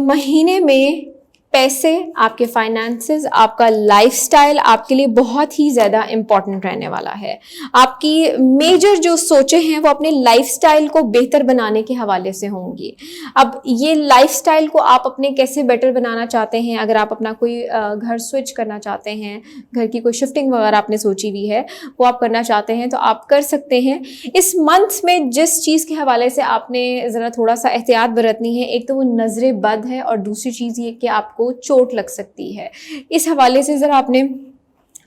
महीने में पैसे, आपके फाइनेंसेस, आपका लाइफस्टाइल आपके लिए बहुत ही ज़्यादा इम्पॉर्टेंट रहने वाला है। आपकी मेजर जो सोचें हैं वो अपने लाइफस्टाइल को बेहतर बनाने के हवाले से होंगी। अब ये लाइफस्टाइल को आप अपने कैसे बेटर बनाना चाहते हैं, अगर आप अपना कोई घर स्विच करना चाहते हैं, घर की कोई शिफ्टिंग वगैरह आपने सोची हुई है वो आप करना चाहते हैं तो आप कर सकते हैं। इस मंथ में जिस चीज़ के हवाले से आपने ज़रा थोड़ा सा एहतियात बरतनी है, एक तो वो नज़र बद है और दूसरी चीज़ ये कि आपको चोट लग सकती है। इस हवाले से ज़रा आपने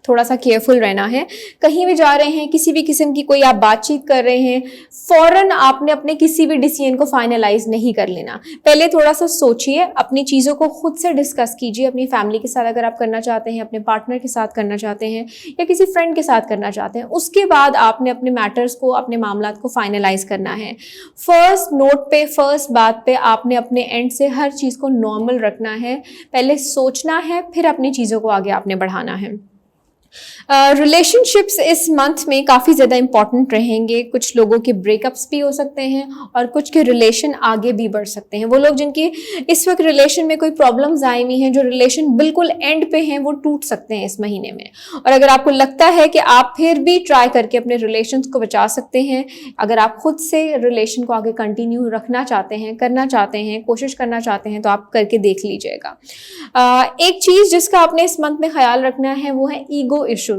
थोड़ा सा केयरफुल रहना है। कहीं भी जा रहे हैं, किसी भी किस्म की कोई आप बातचीत कर रहे हैं, फौरन आपने अपने किसी भी डिसीजन को फाइनलाइज नहीं कर लेना। पहले थोड़ा सा सोचिए, अपनी चीज़ों को खुद से डिस्कस कीजिए, अपनी फैमिली के साथ अगर आप करना चाहते हैं, अपने पार्टनर के साथ करना चाहते हैं या किसी फ्रेंड के साथ करना चाहते हैं, उसके बाद आपने अपने मैटर्स को, अपने मामलात को फाइनलाइज करना है। फर्स्ट नोट पे, फर्स्ट बात पे आपने अपने एंड से हर चीज़ को नॉर्मल रखना है। पहले सोचना है, फिर अपनी चीज़ों को आगे आपने बढ़ाना है। रिलेशनशिप्स इस मंथ में काफ़ी ज़्यादा इंपॉर्टेंट रहेंगे। कुछ लोगों के ब्रेकअप्स भी हो सकते हैं और कुछ के रिलेशन आगे भी बढ़ सकते हैं। वो लोग जिनकी इस वक्त रिलेशन में कोई प्रॉब्लम्स आई हुई हैं, जो रिलेशन बिल्कुल एंड पे हैं, वो टूट सकते हैं इस महीने में। और अगर आपको लगता है कि आप फिर भी ट्राई करके अपने रिलेशन को बचा सकते हैं, अगर आप खुद से रिलेशन को आगे कंटिन्यू रखना चाहते हैं, करना चाहते हैं, कोशिश करना चाहते हैं, तो आप करके देख लीजिएगा। एक चीज़ जिसका आपने इस मंथ में ख्याल रखना है वो है ईगो इश्यूज।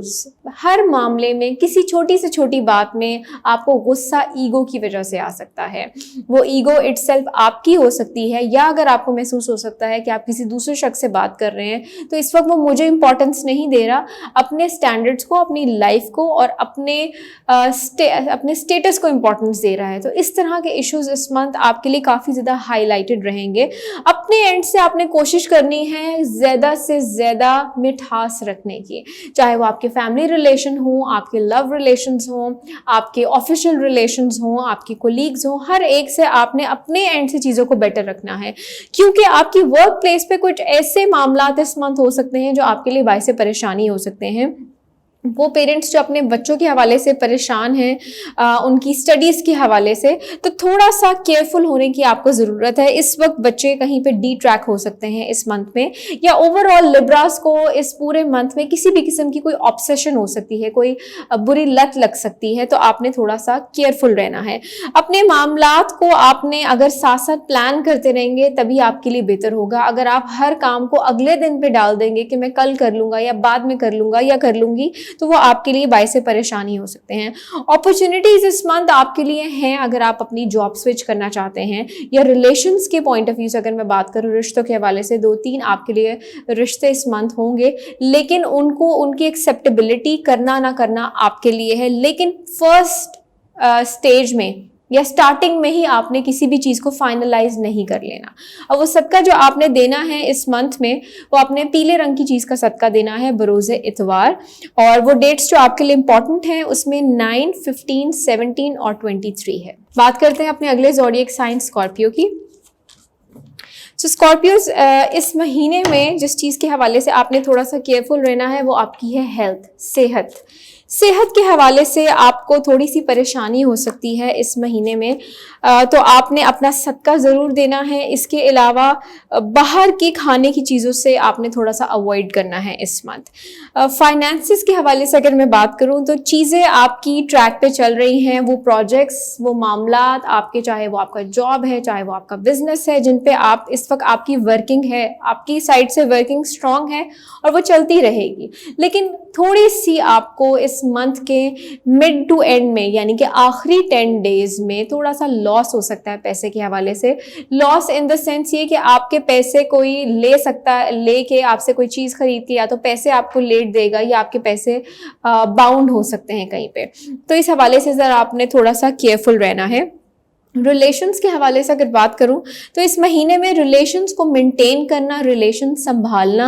हर मामले में किसी छोटी से छोटी बात में आपको गुस्सा ईगो की वजह से आ सकता है। वो ईगो इटसेल्फ आपकी हो सकती है, या अगर आपको महसूस हो सकता है कि आप किसी दूसरे शख्स से बात कर रहे हैं तो इस वक्त वो मुझे इंपॉर्टेंस नहीं दे रहा, अपने स्टैंडर्ड्स को, अपनी लाइफ को और अपने स्टेटस को इंपॉर्टेंस दे रहा है। तो इस तरह के इश्यूज इस मंथ आपके लिए काफ़ी ज़्यादा हाईलाइटेड रहेंगे। अपने एंड से आपने कोशिश करनी है ज़्यादा से ज़्यादा मिठास रखने की, चाहे वो आपके फैमिली रिलेशन हो, आपके लव रिलेशंस हो, आपके ऑफिशियल रिलेशंस हो, आपके कोलीग्स हो, हर एक से आपने अपने एंड से चीज़ों को बेटर रखना है। क्योंकि आपकी वर्क प्लेस पे कुछ ऐसे मामलात इस मंथ हो सकते हैं जो आपके लिए बायसे परेशानी हो सकते हैं। वो पेरेंट्स जो अपने बच्चों के हवाले से परेशान हैं, उनकी स्टडीज़ के हवाले से, तो थोड़ा सा केयरफुल होने की आपको ज़रूरत है। इस वक्त बच्चे कहीं पे डी ट्रैक हो सकते हैं इस मंथ में, या ओवरऑल लिब्रास को इस पूरे मंथ में किसी भी किस्म की कोई ऑब्सेशन हो सकती है, कोई बुरी लत लग सकती है, तो आपने थोड़ा सा केयरफुल रहना है। अपने मामलात को आपने अगर साथ साथ प्लान करते रहेंगे तभी आपके लिए बेहतर होगा। अगर आप हर काम को अगले दिन पे डाल देंगे कि मैं कल कर लूँगा या बाद में कर लूँगा या कर लूँगी, तो वो आपके लिए बायसे परेशानी हो सकते हैं। अपॉर्चुनिटीज इस मंथ आपके लिए हैं अगर आप अपनी जॉब स्विच करना चाहते हैं, या रिलेशंस के पॉइंट ऑफ व्यू से अगर मैं बात करूं, रिश्तों के हवाले से 2-3 आपके लिए रिश्ते इस मंथ होंगे, लेकिन उनको उनकी एक्सेप्टेबिलिटी करना ना करना आपके लिए है। लेकिन फर्स्ट स्टेज में या स्टार्टिंग में ही आपने किसी भी चीज़ को फाइनलाइज नहीं कर लेना। और वो सदका जो आपने देना है इस मंथ में, वो आपने पीले रंग की चीज़ का सदका देना है बरोज़े इतवार। और वो डेट्स जो आपके लिए इंपॉर्टेंट हैं उसमें 9, 15, 17 और 23 है। बात करते हैं अपने अगले ज़ोडिएक साइन स्कॉर्पियो की। सो स्कॉर्पियोज इस महीने में जिस चीज़ के हवाले से आपने थोड़ा सा केयरफुल रहना है वो आपकी है हेल्थ, सेहत के हवाले से आपको थोड़ी सी परेशानी हो सकती है इस महीने में। तो आपने अपना सदका ज़रूर देना है। इसके अलावा बाहर की खाने की चीज़ों से आपने थोड़ा सा अवॉइड करना है इस मंथ। फाइनेंसिस के हवाले से अगर मैं बात करूं तो चीज़ें आपकी ट्रैक पे चल रही हैं। वो प्रोजेक्ट्स, वो मामलात आपके, चाहे वो आपका जॉब है, चाहे वो आपका बिजनेस है, जिन पे आप इस वक्त आपकी वर्किंग है, आपकी साइड से वर्किंग स्ट्रांग है और वो चलती रहेगी। लेकिन थोड़ी सी आपको इस मंथ के मिड टू एंड में, यानी कि आखिरी 10 डेज में थोड़ा सा लॉस हो सकता है पैसे के हवाले से। लॉस इन द सेंस ये कि आपके पैसे कोई ले सकता है, लेके आपसे कोई चीज़ खरीद के, या तो पैसे आपको लेट देगा या आपके पैसे बाउंड हो सकते हैं कहीं पे। तो इस हवाले से ज़रा आपने थोड़ा सा केयरफुल रहना है। रिलेशंस के हवाले से अगर बात करूं तो इस महीने में रिलेशंस को मेंटेन करना, रिलेशन संभालना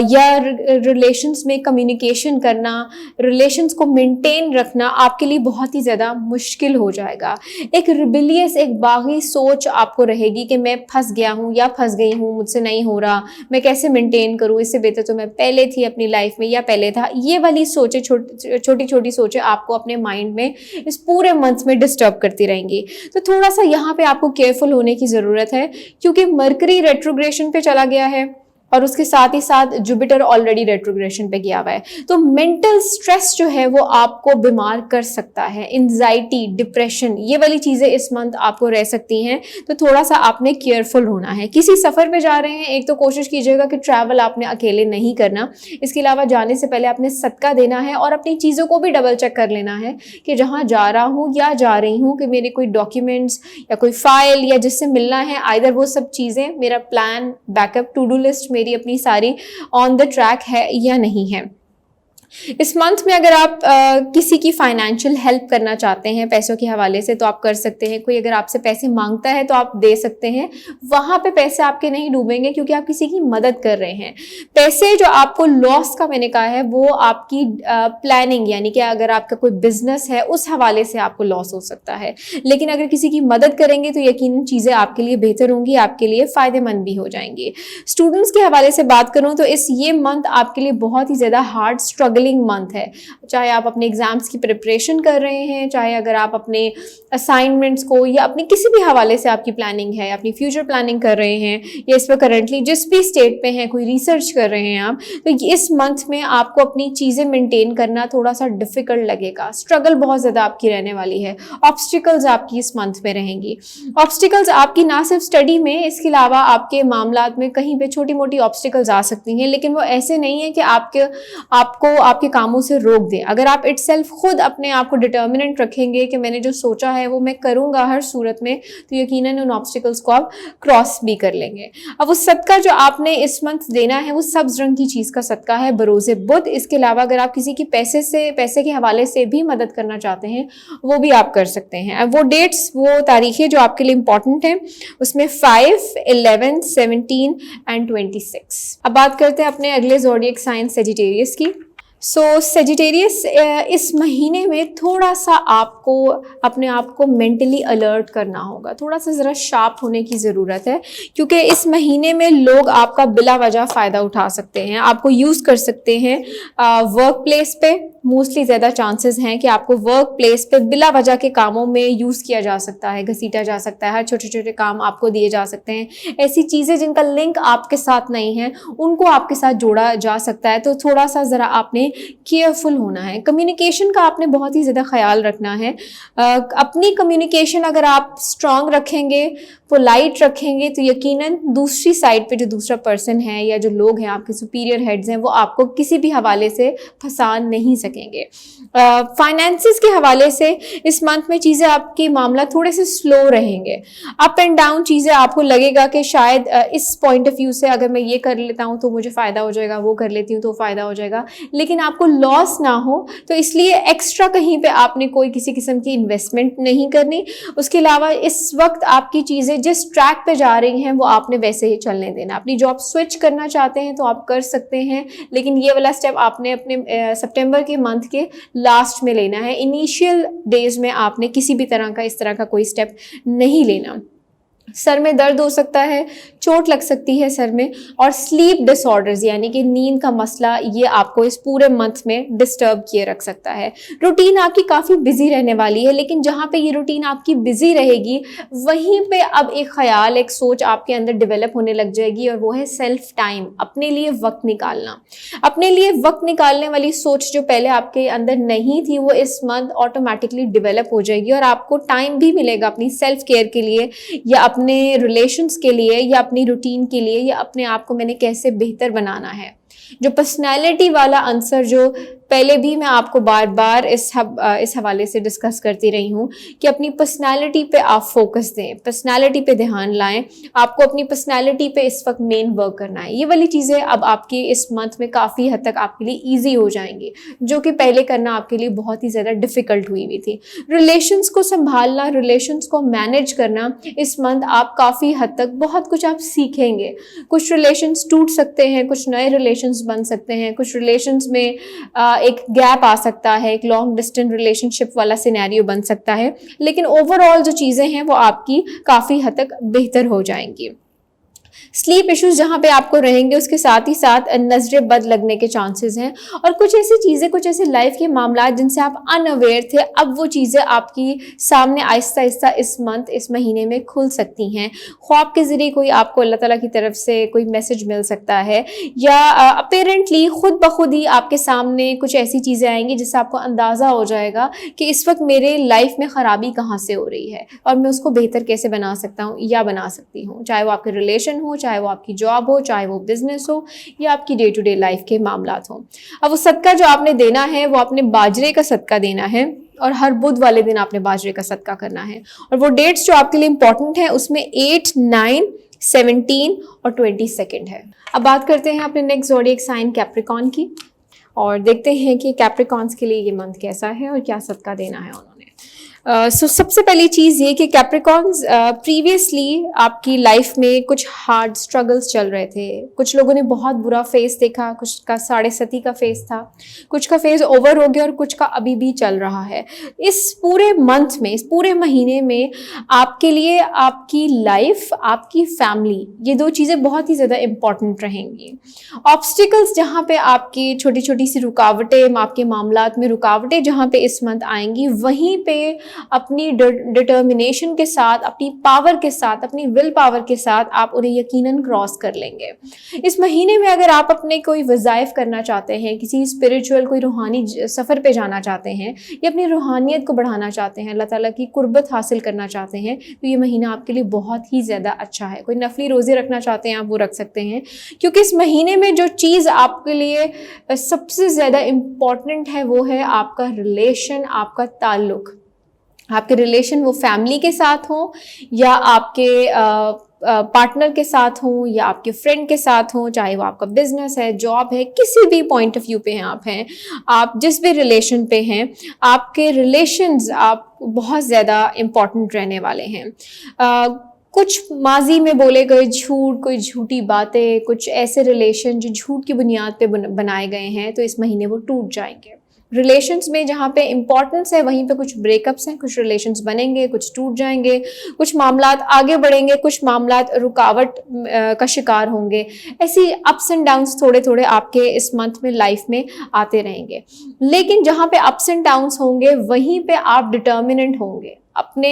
या रिलेशंस में कम्युनिकेशन करना, रिलेशंस को मेंटेन रखना आपके लिए बहुत ही ज़्यादा मुश्किल हो जाएगा। एक रिबिलियस, एक बागी सोच आपको रहेगी कि मैं फंस गया हूँ या फंस गई हूँ, मुझसे नहीं हो रहा, मैं कैसे मेंटेन करूँ, इससे बेहतर तो मैं पहले थी अपनी लाइफ में या पहले था। ये वाली सोचें, छोटी छोटी सोचें आपको अपने माइंड में इस पूरे मंथ में डिस्टर्ब करती रहेंगी। तो थोड़ा सा यहाँ पे आपको केयरफुल होने की ज़रूरत है, क्योंकि मरकरी रेट्रोग्रेशन पे चला गया है और उसके साथ ही साथ जुपिटर ऑलरेडी रेट्रोग्रेशन पे गया हुआ है। तो मेंटल स्ट्रेस जो है वो आपको बीमार कर सकता है। एंजाइटी, डिप्रेशन, ये वाली चीज़ें इस मंथ आपको रह सकती हैं। तो थोड़ा सा आपने केयरफुल होना है। किसी सफ़र पे जा रहे हैं, एक तो कोशिश कीजिएगा कि ट्रैवल आपने अकेले नहीं करना। इसके अलावा जाने से पहले आपने सदका देना है और अपनी चीज़ों को भी डबल चेक कर लेना है कि जहाँ जा रहा हूँ या जा रही हूँ कि मेरे कोई डॉक्यूमेंट्स या कोई फाइल या जिससे मिलना है, आइदर वो सब चीज़ें, मेरा plan, backup, to do list मेरी अपनी सारी ऑन द ट्रैक है या नहीं है। इस मंथ में अगर आप किसी की फाइनेंशियल हेल्प करना चाहते हैं पैसों के हवाले से तो आप कर सकते हैं। कोई अगर आपसे पैसे मांगता है तो आप दे सकते हैं। वहाँ पे पैसे आपके नहीं डूबेंगे क्योंकि आप किसी की मदद कर रहे हैं। पैसे जो आपको लॉस का मैंने कहा है वो आपकी प्लानिंग, यानी कि अगर आपका कोई बिजनेस है उस हवाले से आपको लॉस हो सकता है। लेकिन अगर किसी की मदद करेंगे तो यकीनन चीज़ें आपके लिए बेहतर होंगी, आपके लिए फ़ायदेमंद भी हो जाएंगी। स्टूडेंट्स के हवाले से बात करूँ तो ये मंथ आपके लिए बहुत ही ज़्यादा हार्ड स्ट्रगलिंग मंथ है। चाहे आप अपने एग्जाम्स की प्रिपरेशन कर रहे हैं, चाहे अगर आप अपने असाइनमेंट्स को या अपने किसी भी हवाले से आपकी प्लानिंग है, अपनी फ्यूचर प्लानिंग कर रहे हैं, या इस पर करंटली जिस भी स्टेट पे हैं कोई रिसर्च कर रहे हैं आप, तो इस मंथ में आपको अपनी चीज़ें मेंटेन करना थोड़ा सा डिफिकल्ट लगेगा। स्ट्रगल बहुत ज़्यादा आपकी रहने वाली है। ऑब्स्टिकल्स आपकी इस मंथ में रहेंगी। ऑब्स्टिकल्स आपकी ना सिर्फ स्टडी में, इसके अलावा आपके मामलात में कहीं पे छोटी मोटी ऑब्स्टिकल्स आ सकती हैं, लेकिन वो ऐसे नहीं है कि आपको आपके कामों से रोक दें। अगर आप इटसेल्फ खुद अपने आप को डिटर्मिनेंट रखेंगे कि मैंने जो सोचा है वो मैं करूंगा हर सूरत में, तो यकीनन उन ऑब्स्टिकल्स को आप क्रॉस भी कर लेंगे। अब वो सदका जो आपने इस मंथ देना है वो सब्ज रंग की चीज़ का सदका है, बरोज़े बुध। इसके अलावा अगर आप किसी की पैसे के हवाले से भी मदद करना चाहते हैं वो भी आप कर सकते हैं। अब वो डेट्स, वो तारीखें जो आपके लिए इंपॉर्टेंट हैं उसमें 5, 11, 17 एंड 26। अब बात करते हैं अपने अगले ज़ोडिएक साइन सेजिटेरियस की। सेजिटेरियस इस महीने में थोड़ा सा आपको अपने आप को मेंटली अलर्ट करना होगा, थोड़ा सा ज़रा शार्प होने की ज़रूरत है, क्योंकि इस महीने में लोग आपका बिला वजह फ़ायदा उठा सकते हैं, आपको यूज़ कर सकते हैं। वर्क प्लेस पे मोस्टली ज़्यादा चांसेस हैं कि आपको वर्क प्लेस पे बिला वजह के कामों में यूज़ किया जा सकता है, घसीटा जा सकता है, हर छोटे छोटे काम आपको दिए जा सकते हैं। ऐसी चीज़ें जिनका लिंक आपके साथ नहीं है उनको आपके साथ जोड़ा जा सकता है। तो थोड़ा सा ज़रा आपने केयरफुल होना है। कम्युनिकेशन का आपने बहुत ही ज़्यादा ख्याल रखना है। अपनी कम्युनिकेशन अगर आप स्ट्रॉन्ग रखेंगे, पोलाइट रखेंगे, तो यकीनन दूसरी साइड पे जो दूसरा पर्सन है या जो लोग हैं आपके सुपीरियर हेड्स हैं वो आपको किसी भी हवाले से फंसा नहीं सकेंगे। फाइनेंसिस के हवाले से इस मंथ में चीज़ें, आपकी मामला थोड़े से स्लो रहेंगे। अप एंड डाउन चीज़ें, आपको लगेगा कि शायद इस पॉइंट ऑफ व्यू से अगर मैं ये कर लेता हूँ तो मुझे फ़ायदा हो जाएगा, वो कर लेती हूँ तो फ़ायदा हो जाएगा, लेकिन आपको लॉस ना हो तो इसलिए एक्स्ट्रा कहीं पे आपने कोई किसी किस्म की इन्वेस्टमेंट नहीं करनी। उसके अलावा इस वक्त आपकी चीज़ें जिस ट्रैक पे जा रही हैं वो आपने वैसे ही चलने देना। अपनी जॉब स्विच करना चाहते हैं तो आप कर सकते हैं, लेकिन ये वाला स्टेप आपने अपने सितंबर के मंथ के लास्ट में लेना है। इनिशियल डेज में आपने किसी भी तरह का इस तरह का कोई स्टेप नहीं लेना। सर में दर्द हो सकता है, चोट लग सकती है सर में, और स्लीप डिसऑर्डर्स यानी कि नींद का मसला, ये आपको इस पूरे मंथ में डिस्टर्ब किए रख सकता है। रूटीन आपकी काफ़ी बिजी रहने वाली है, लेकिन जहाँ पे ये रूटीन आपकी बिजी रहेगी वहीं पे अब एक ख्याल, एक सोच आपके अंदर डेवलप होने लग जाएगी, और वो है सेल्फ टाइम, अपने लिए वक्त निकालना। अपने लिए वक्त निकालने वाली सोच जो पहले आपके अंदर नहीं थी, वो इस मंथ ऑटोमेटिकली डेवलप हो जाएगी, और आपको टाइम भी मिलेगा अपनी सेल्फ केयर के लिए, या अपने रिलेशंस के लिए, या अपनी रूटीन के लिए, या अपने आप को मैंने कैसे बेहतर बनाना है। जो पर्सनैलिटी वाला आंसर जो पहले भी मैं आपको बार बार इस हवाले से डिस्कस करती रही हूँ कि अपनी पर्सनैलिटी पे आप फोकस दें, पर्सनैलिटी पे ध्यान लाएं, आपको अपनी पर्सनैलिटी पे इस वक्त मेन वर्क करना है। ये वाली चीज़ें अब आपकी इस मंथ में काफ़ी हद तक आपके लिए ईजी हो जाएंगी, जो कि पहले करना आपके लिए बहुत ही ज़्यादा डिफ़िकल्ट हुई थी। रिलेशंस को संभालना, रिलेशंस को मैनेज करना, इस मंथ आप काफ़ी हद तक बहुत कुछ आप सीखेंगे। कुछ रिलेशंस टूट सकते हैं, कुछ नए रिलेशंस बन सकते हैं, कुछ रिलेशंस में एक गैप आ सकता है, एक लॉन्ग डिस्टेंस रिलेशनशिप वाला सिनेरियो बन सकता है, लेकिन ओवरऑल जो चीज़ें हैं वो आपकी काफ़ी हद तक बेहतर हो जाएंगी। स्लीप इश्यूज जहाँ पे आपको रहेंगे, उसके साथ ही साथ नजरें बद लगने के चांसेस हैं, और कुछ ऐसी चीज़ें, कुछ ऐसे लाइफ के मामला जिनसे आप अनअवेयर थे, अब वो चीज़ें आपकी सामने आहिस्ता आहिस्ता इस मंथ, इस महीने में खुल सकती हैं। ख्वाब के ज़रिए कोई आपको अल्लाह ताला की तरफ से कोई मैसेज मिल सकता है, या अपेरेंटली खुद ब खुद ही आपके सामने कुछ ऐसी चीज़ें आएंगी जिससे आपको अंदाज़ा हो जाएगा कि इस वक्त मेरे लाइफ में ख़राबी कहाँ से हो रही है, और मैं उसको बेहतर कैसे बना सकता हूँ या बना सकती हूँ। चाहे वो आपके रिलेशन हो, चाहे वो आपकी जॉब हो, चाहे वो बिजनेस हो, या आपकी डे टू डे लाइफ के मामलात हो। अब वो सदका जो आपने देना है वो आपने बाजरे का सदका देना है, और हर बुध वाले दिन आपने बाजरे का सदका करना है। और वो डेट्स जो आपके लिए इंपॉर्टेंट है उसमें 8, 9, 17 और 22 है। अब बात करते हैं अपने नेक्स्ट ज़ोडिएक साइन कैप्रिकॉर्न की, और देखते हैं कि कैप्रिकॉर्न्स के लिए ये मंथ कैसा है और क्या सदका देना है उन्होंने। सबसे पहली चीज़ ये कि कैप्रिकॉर्न्स प्रीवियसली आपकी लाइफ में कुछ हार्ड स्ट्रगल्स चल रहे थे, कुछ लोगों ने बहुत बुरा फेस देखा, कुछ का 7.5 का फेस था, कुछ का फेस ओवर हो गया, और कुछ का अभी भी चल रहा है। इस पूरे मंथ में, इस पूरे महीने में आपके लिए आपकी लाइफ, आपकी फैमिली, ये दो चीज़ें बहुत ही ज़्यादा इंपॉर्टेंट रहेंगी। ऑब्स्टिकल्स जहाँ पे आपकी छोटी छोटी सी रुकावटें, आपके मामलात में रुकावटें जहाँ पे इस मंथ आएंगी, वहीं पे अपनी डिटर्मिनेशन के साथ, अपनी पावर के साथ, अपनी विल पावर के साथ आप उन्हें यकीनन क्रॉस कर लेंगे। इस महीने में अगर आप अपने कोई वज़ाइफ करना चाहते हैं, किसी स्पिरिचुअल कोई रूहानी सफ़र पे जाना चाहते हैं, या अपनी रूहानियत को बढ़ाना चाहते हैं, अल्लाह ताला की कुर्बत हासिल करना चाहते हैं, तो ये महीना आपके लिए बहुत ही ज़्यादा अच्छा है। कोई नफली रोज़े रखना चाहते हैं आप, वो रख सकते हैं, क्योंकि इस महीने में जो चीज़ आपके लिए सबसे ज़्यादा इम्पॉर्टेंट है वो है आपका रिलेशन, आपका ताल्लुक़। आपके रिलेशन वो फैमिली के साथ हो, या आपके पार्टनर के साथ हो, या आपके फ्रेंड के साथ हो, चाहे वो आपका बिजनेस है, जॉब है, किसी भी पॉइंट ऑफ व्यू पे हैं आप जिस भी रिलेशन पे हैं, आपके रिलेशंस आप बहुत ज़्यादा इम्पॉर्टेंट रहने वाले हैं। कुछ माजी में बोले गए झूठ, कोई झूठी बातें, कुछ ऐसे रिलेशन जो झूठ की बुनियाद पे बनाए गए हैं, तो इस महीने वो टूट जाएंगे। रिलेशंस में जहाँ पे इम्पॉर्टेंस है वहीं पे कुछ ब्रेकअप्स हैं, कुछ रिलेशंस बनेंगे, कुछ टूट जाएंगे, कुछ मामलात आगे बढ़ेंगे, कुछ मामलात रुकावट का शिकार होंगे। ऐसी अप्स एंड डाउन्स थोड़े थोड़े आपके इस मंथ में लाइफ में आते रहेंगे, लेकिन जहाँ पे अप्स एंड डाउन्स होंगे वहीं पे आप डिटर्मिनेंट होंगे, अपने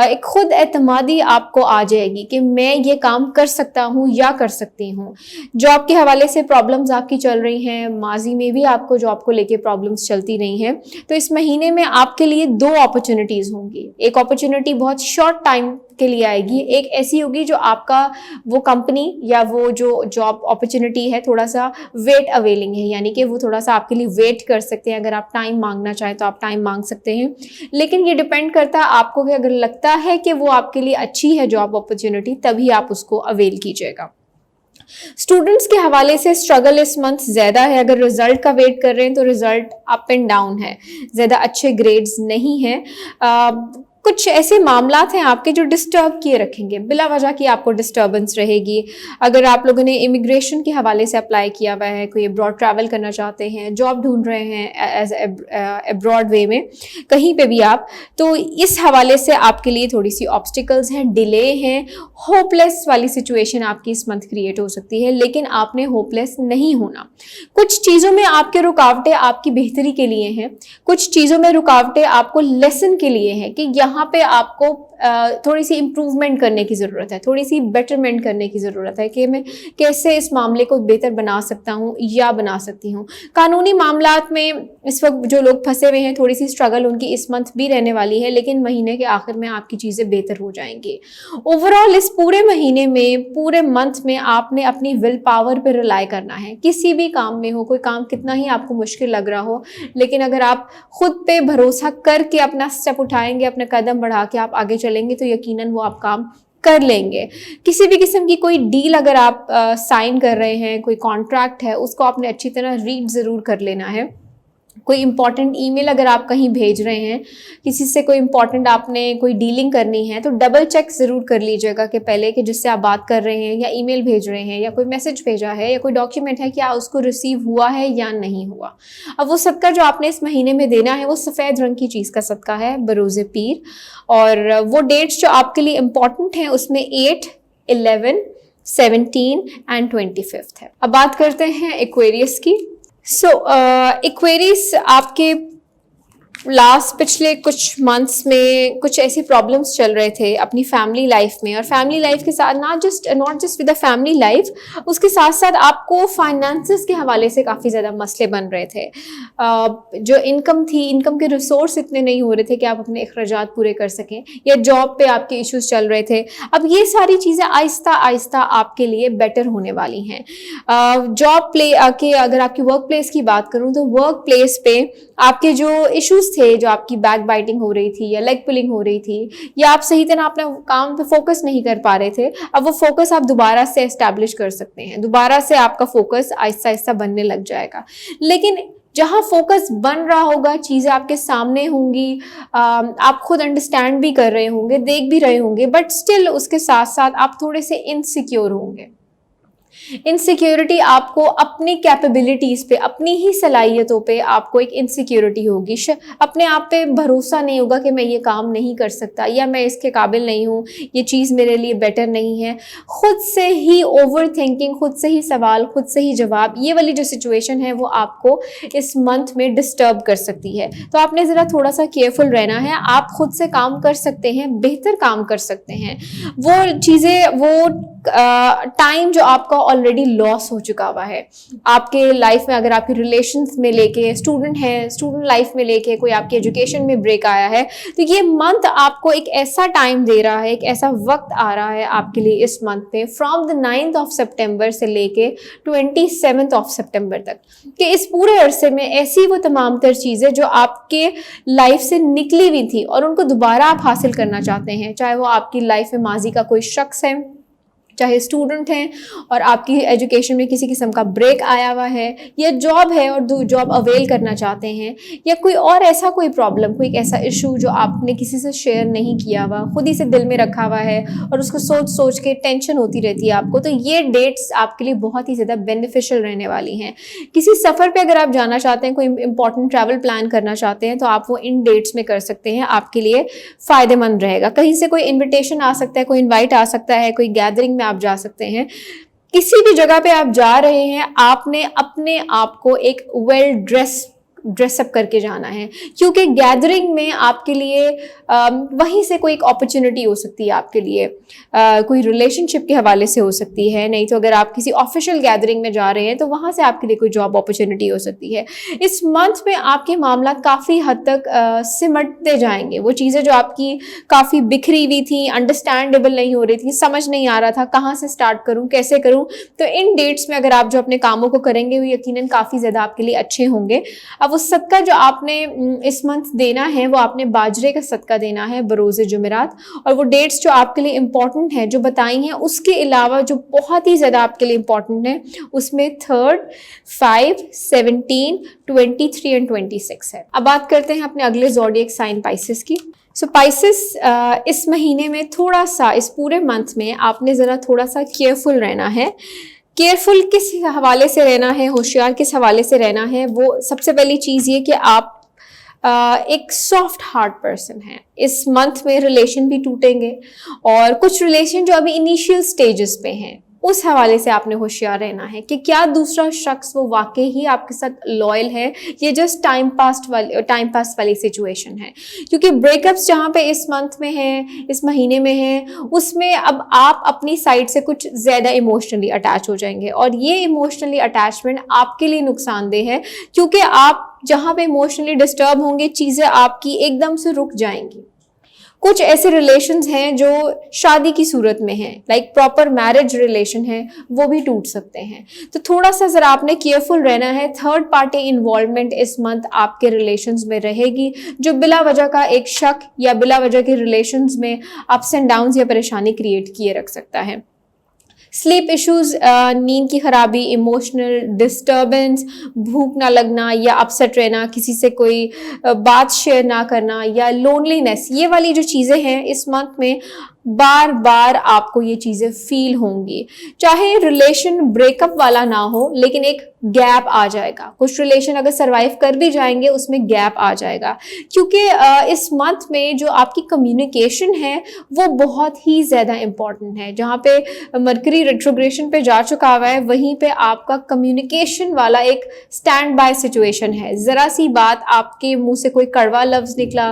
एक खुद एतमादी आपको आ जाएगी कि मैं ये काम कर सकता हूँ या कर सकती हूँ। जॉब के हवाले से प्रॉब्लम्स आपकी चल रही हैं, माजी में भी आपको जॉब को लेके प्रॉब्लम्स चलती रही हैं, तो इस महीने में आपके लिए 2 अपॉर्चुनिटीज़ होंगी। एक अपॉर्चुनिटी बहुत शॉर्ट टाइम के लिए आएगी, एक ऐसी होगी जो आपका वो कंपनी या वो जो जॉब अपॉर्चुनिटी है थोड़ा सा वेट अवेलिंग है, यानी कि वो थोड़ा सा आपके लिए वेट कर सकते हैं। अगर आप टाइम मांगना चाहें तो आप टाइम मांग सकते हैं, लेकिन ये डिपेंड करता है आपको कि अगर लगता है कि वो आपके लिए अच्छी है जॉब अपॉर्चुनिटी, तभी आप उसको अवेल कीजिएगा। स्टूडेंट्स के हवाले से स्ट्रगल इस मंथ ज़्यादा है। अगर रिजल्ट का वेट कर रहे हैं तो रिजल्ट अप एंड डाउन है, ज़्यादा अच्छे ग्रेड्स नहीं हैं। कुछ ऐसे मामलात हैं आपके जो डिस्टर्ब किए रखेंगे, बिला वजह की आपको डिस्टर्बेंस रहेगी। अगर आप लोगों ने इमिग्रेशन के हवाले से अप्लाई किया हुआ है, कोई अब्रॉड ट्रैवल करना चाहते हैं, जॉब ढूंढ रहे हैं एज अब्रॉड वे में, कहीं पे भी आप, तो इस हवाले से आपके लिए थोड़ी सी ऑब्स्टिकल्स हैं, डिले हैं, होपलेस वाली सिचुएशन आपकी इस मंथ क्रिएट हो सकती है। लेकिन आपने होपलेस नहीं होना। कुछ चीज़ों में आपके रुकावटें आपकी बेहतरी के लिए हैं, कुछ चीज़ों में रुकावटें आपको लेसन के लिए हैं कि यहाँ पे आपको थोड़ी सी इम्प्रूवमेंट करने की ज़रूरत है, थोड़ी सी बेटरमेंट करने की ज़रूरत है कि मैं कैसे इस मामले को बेहतर बना सकता हूँ या बना सकती हूँ। कानूनी मामलात में इस वक्त जो लोग फंसे हुए हैं, थोड़ी सी स्ट्रगल उनकी इस मंथ भी रहने वाली है, लेकिन महीने के आखिर में आपकी चीज़ें बेहतर हो जाएंगी। ओवरऑल इस पूरे महीने में, पूरे मंथ में आपने अपनी विल पावर पर रिलाई करना है। किसी भी काम में हो, कोई काम कितना ही आपको मुश्किल लग रहा हो, लेकिन अगर आप खुद पे भरोसा करके अपना स्टेप उठाएंगे, अपना कदम बढ़ा के आप आगे चलेंगे, तो यकीनन वो आप काम कर लेंगे। किसी भी किस्म की कोई डील अगर आप साइन कर रहे हैं, कोई कॉन्ट्रैक्ट है, उसको आपने अच्छी तरह रीड ज़रूर कर लेना है। कोई इंपॉर्टेंट ईमेल अगर आप कहीं भेज रहे हैं, किसी से कोई इंपॉर्टेंट आपने कोई डीलिंग करनी है, तो डबल चेक ज़रूर कर लीजिएगा कि पहले कि जिससे आप बात कर रहे हैं या ईमेल भेज रहे हैं या कोई मैसेज भेजा है या कोई डॉक्यूमेंट है, क्या उसको रिसीव हुआ है या नहीं हुआ। अब वो सदका जो आपने इस महीने में देना है वो सफ़ेद रंग की चीज़ का सदका है बरोज़े पीर, और वो डेट्स जो आपके लिए इम्पॉर्टेंट हैं उसमें 8, 11, 17 एंड 25 है। अब बात करते हैं एक्वेरियस की। एक्वेरियस आपके पिछले कुछ मंथ्स में कुछ ऐसी प्रॉब्लम्स चल रहे थे अपनी फैमिली लाइफ में, और फैमिली लाइफ के साथ not just with the family life, उसके साथ साथ आपको फाइनेंसेस के हवाले से काफ़ी ज़्यादा मसले बन रहे थे। जो इनकम थी, इनकम के रिसोर्स इतने नहीं हो रहे थे कि आप अपने अखराजात पूरे कर सकें, या जॉब पे आपके इश्यूज चल रहे थे। अब ये सारी चीज़ें आहिस्ता आहिस्ता आपके लिए बेटर होने वाली हैं। जॉब के अगर आपकी वर्क प्लेस की बात करूँ तो वर्क प्लेस पे आपके जो इश्यूज थे, जो आपकी बैक बाइटिंग हो रही थी या लेग पुलिंग हो रही थी, या आप सही तरह अपने काम पे फोकस नहीं कर पा रहे थे, अब वो फोकस आप दोबारा से एस्टैब्लिश कर सकते हैं। दोबारा से आपका फोकस आहिस्ता आहिस्ता बनने लग जाएगा। लेकिन जहाँ फोकस बन रहा होगा, चीज़ें आपके सामने होंगी, आप खुद अंडरस्टैंड भी कर रहे होंगे, देख भी रहे होंगे, बट स्टिल उसके साथ साथ आप थोड़े से इनसिक्योर होंगे। इनसिक्योरिटी आपको अपनी कैपेबिलिटीज़ पे, अपनी ही सलाहियतों पे आपको एक इनसिक्योरिटी होगी। अपने आप पे भरोसा नहीं होगा कि मैं ये काम नहीं कर सकता, या मैं इसके काबिल नहीं हूँ, ये चीज़ मेरे लिए बेटर नहीं है। खुद से ही ओवर थिंकिंग, खुद से ही सवाल, खुद से ही जवाब, ये वाली जो सिचुएशन है वो आपको इस मंथ में डिस्टर्ब कर सकती है। तो आपने ज़रा थोड़ा सा केयरफुल रहना है। आप खुद से काम कर सकते हैं, बेहतर काम कर सकते हैं। वो चीज़ें, वो टाइम जो आपका ऑलरेडी लॉस हो चुका हुआ है आपके लाइफ में, अगर आपके रिलेशंस में लेके, स्टूडेंट है, स्टूडेंट लाइफ में लेके कोई आपकी एजुकेशन में ब्रेक आया है, तो ये मंथ आपको एक ऐसा टाइम दे रहा है, एक ऐसा वक्त आ रहा है आपके लिए इस मंथ में, from the 9th of September से लेके 27th of September तक, कि इस पूरे अरसे में ऐसी वो तमाम तर चीज़ें जो आपके लाइफ से निकली हुई थी और उनको दोबारा आप हासिल करना चाहते हैं, चाहे वो आपकी लाइफ में माजी का कोई शख्स है, चाहे स्टूडेंट हैं और आपकी एजुकेशन में किसी किस्म का ब्रेक आया हुआ है, या जॉब है और जॉब अवेल करना चाहते हैं, या कोई और ऐसा कोई प्रॉब्लम, कोई ऐसा इशू जो आपने किसी से शेयर नहीं किया हुआ, खुद ही से दिल में रखा हुआ है और उसको सोच सोच के टेंशन होती रहती है आपको, तो ये डेट्स आपके लिए बहुत ही ज़्यादा बेनिफिशियल रहने वाली हैं। किसी सफ़र पर अगर आप जाना चाहते हैं, कोई इंपॉर्टेंट ट्रैवल प्लान करना चाहते हैं, तो आप वो इन डेट्स में कर सकते हैं, आपके लिए फ़ायदेमंद रहेगा। कहीं से कोई इन्विटेशन आ सकता है, कोई इन्वाइट आ सकता है, कोई गैदरिंग आप जा सकते हैं। किसी भी जगह पे आप जा रहे हैं, आपने अपने आप को एक वेल ड्रेसअप करके जाना है, क्योंकि गैदरिंग में आपके लिए वहीं से कोई एक अपॉर्चुनिटी हो सकती है आपके लिए, कोई रिलेशनशिप के हवाले से हो सकती है, नहीं तो अगर आप किसी ऑफिशियल गैदरिंग में जा रहे हैं तो वहाँ से आपके लिए कोई जॉब अपॉर्चुनिटी हो सकती है। इस मंथ में आपके मामला काफ़ी हद तक सिमटते जाएंगे। वो चीज़ें जो आपकी काफ़ी बिखरी हुई थी, अंडरस्टैंडेबल नहीं हो रही थी, समझ नहीं आ रहा था कहाँ से स्टार्ट करूँ, कैसे करूँ, तो इन डेट्स में अगर आप जो अपने कामों को करेंगे वो यकीनन काफ़ी ज़्यादा आपके लिए अच्छे होंगे। अब वो सदका जो आपने इस मंथ देना है वो आपने बाजरे का सदका देना है बरोज़े जुमेरात, और वो डेट्स जो आपके लिए इंपॉर्टेंट हैं जो बताई हैं, उसके अलावा जो बहुत ही ज़्यादा आपके लिए इंपॉर्टेंट है उसमें 3rd, 5, 17, 23 एंड 26 है। अब बात करते हैं अपने अगले ज़ोडिएक साइन पाइसेस की। सो पाइसेस, इस महीने में थोड़ा सा, इस पूरे मंथ में आपने ज़रा थोड़ा सा केयरफुल रहना है। केयरफुल किस हवाले से रहना है, होशियार किस हवाले से रहना है, वो सबसे पहली चीज़ ये कि आप एक सॉफ्ट हार्ट पर्सन है। इस मंथ में रिलेशन भी टूटेंगे और कुछ रिलेशन जो अभी इनिशियल स्टेजेस पे हैं, उस हवाले से आपने होशियार रहना है कि क्या दूसरा शख्स वो वाकई ही आपके साथ लॉयल है, ये जस्ट टाइम पास वाली सिचुएशन है। क्योंकि ब्रेकअप्स जहाँ पे इस मंथ में है, इस महीने में है, उसमें अब आप अपनी साइड से कुछ ज़्यादा इमोशनली अटैच हो जाएंगे और ये इमोशनली अटैचमेंट आपके लिए नुकसानदेह है, क्योंकि आप जहाँ पे इमोशनली डिस्टर्ब होंगे, चीज़ें आपकी एकदम से रुक जाएंगी। कुछ ऐसे रिलेशंस हैं जो शादी की सूरत में हैं, लाइक प्रॉपर मैरिज रिलेशन है, वो भी टूट सकते हैं। तो थोड़ा सा ज़रा आपने केयरफुल रहना है। थर्ड पार्टी इन्वॉल्वमेंट इस मंथ आपके रिलेशंस में रहेगी, जो बिला वजह का एक शक या बिला वजह के रिलेशंस में अप्स एंड डाउन्स या परेशानी क्रिएट किए रख सकता है। स्लीप इश्यूज, नींद की खराबी, इमोशनल डिस्टर्बेंस, भूख ना लगना या अपसेट रहना, किसी से कोई बात शेयर ना करना या लोनलीनेस, ये वाली जो चीज़ें हैं इस मंथ में बार बार आपको ये चीज़ें फील होंगी। चाहे रिलेशन ब्रेकअप वाला ना हो, लेकिन एक गैप आ जाएगा। कुछ रिलेशन अगर सरवाइव कर भी जाएंगे, उसमें गैप आ जाएगा, क्योंकि इस मंथ में जो आपकी कम्युनिकेशन है वो बहुत ही ज़्यादा इम्पॉर्टेंट है। जहाँ पे मरकरी रेट्रोग्रेशन पे जा चुका हुआ है, वहीं पे आपका कम्युनिकेशन वाला एक स्टैंड बाय सिचुएशन है। ज़रा सी बात आपके मुंह से कोई कड़वा लफ्ज़ निकला,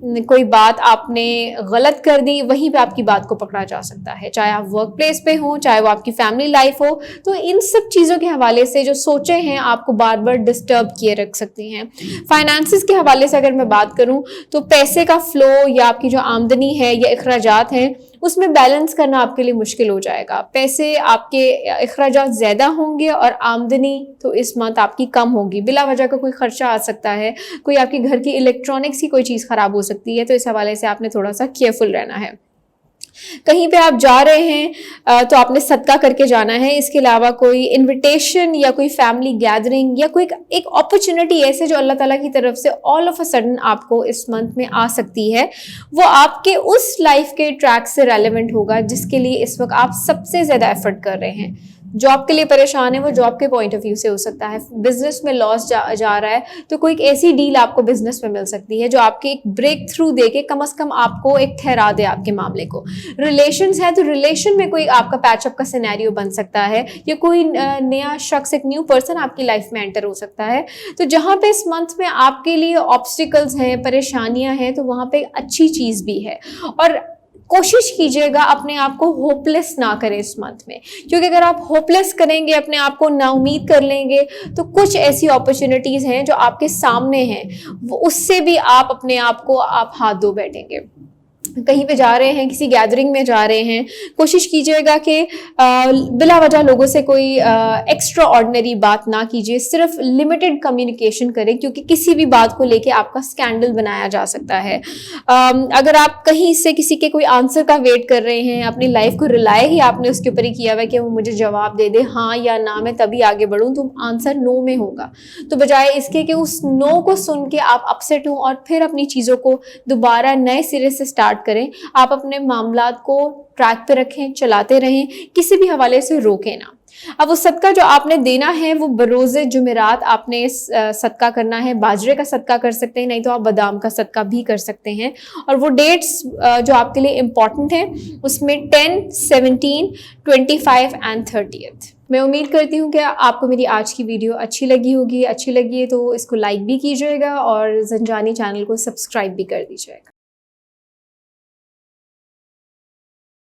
कोई बात आपने गलत कर दी, वहीं पे आपकी बात को पकड़ा जा सकता है। चाहे आप वर्क प्लेस पे हो, चाहे वो आपकी फैमिली लाइफ हो, तो इन सब चीज़ों के हवाले से जो सोचे हैं आपको बार बार डिस्टर्ब किए रख सकती हैं। फाइनेंसिस के हवाले से अगर मैं बात करूं, तो पैसे का फ्लो या आपकी जो आमदनी है या अखराजात हैं, उसमें बैलेंस करना आपके लिए मुश्किल हो जाएगा। पैसे आपके अखराजात ज़्यादा होंगे और आमदनी तो इस मंथ आपकी कम होगी। बिला वजह का कोई खर्चा आ सकता है, कोई आपके घर की इलेक्ट्रॉनिक्स की कोई चीज़ ख़राब हो सकती है, तो इस हवाले से आपने थोड़ा सा केयरफुल रहना है। कहीं पे आप जा रहे हैं तो आपने सदका करके जाना है। इसके अलावा कोई इनविटेशन या कोई फैमिली गैदरिंग या कोई एक अपॉर्चुनिटी ऐसे जो अल्लाह ताला की तरफ से ऑल ऑफ अ सडन आपको इस मंथ में आ सकती है, वो आपके उस लाइफ के ट्रैक से रेलेवेंट होगा जिसके लिए इस वक्त आप सबसे ज़्यादा एफर्ट कर रहे हैं। जॉब के लिए परेशान है, वो जॉब के पॉइंट ऑफ व्यू से हो सकता है। बिजनेस में लॉस जा रहा है, तो कोई एक ऐसी डील आपको बिजनेस में मिल सकती है जो आपके एक ब्रेक थ्रू दे के कम से कम आपको एक ठहरा दे आपके मामले को। रिलेशंस है तो रिलेशन में कोई आपका पैचअप का सिनेरियो बन सकता है, या कोई नया शख्स, एक न्यू पर्सन आपकी लाइफ में एंटर हो सकता है। तो जहाँ पे इस मंथ में आपके लिए ऑब्स्टिकल्स हैं, परेशानियां हैं, तो वहाँ पे अच्छी चीज़ भी है। और कोशिश कीजिएगा अपने आप को होपलेस ना करें इस मंथ में, क्योंकि अगर आप होपलेस करेंगे, अपने आप को नाउमीद कर लेंगे, तो कुछ ऐसी अपॉर्चुनिटीज़ हैं जो आपके सामने हैं, उससे भी आप अपने आप को आप हाथ धो बैठेंगे। कहीं पे जा रहे हैं, किसी गैदरिंग में जा रहे हैं, कोशिश कीजिएगा कि बिला वजह लोगों से कोई एक्स्ट्रा ऑर्डिनरी बात ना कीजिए। सिर्फ लिमिटेड कम्युनिकेशन करें, क्योंकि किसी भी बात को लेके आपका स्कैंडल बनाया जा सकता है। अगर आप कहीं से किसी के कोई आंसर का वेट कर रहे हैं, अपनी लाइफ को रिलाय ही आपने उसके ऊपर ही किया हुआ है कि वो मुझे जवाब दे दे हाँ या ना, मैं तभी आगे बढ़ूँ, तो आंसर नो में होगा। तो बजाय इसके कि उस नो को सुन के आप अपसेट हों और फिर अपनी चीज़ों को दोबारा नए सिरे से स्टार्ट करें, आप अपने मामलात को ट्रैक पे रखें, चलाते रहें, किसी भी हवाले से रोकें ना। अब वो सदका जो आपने देना है वो बरोज़े जुमेरात आपने सदका करना है। बाजरे का सदका कर सकते हैं, नहीं तो आप बादाम का सदका भी कर सकते हैं। और वो डेट्स जो आपके लिए इम्पॉर्टेंट हैं, उसमें 10, 17, 25 एंड 30th। मैं उम्मीद करती हूँ कि आपको मेरी आज की वीडियो अच्छी लगी होगी। अच्छी लगी है तो इसको लाइक भी कीजिएगा और ज़ंजानी चैनल को सब्सक्राइब भी कर दीजिएगा।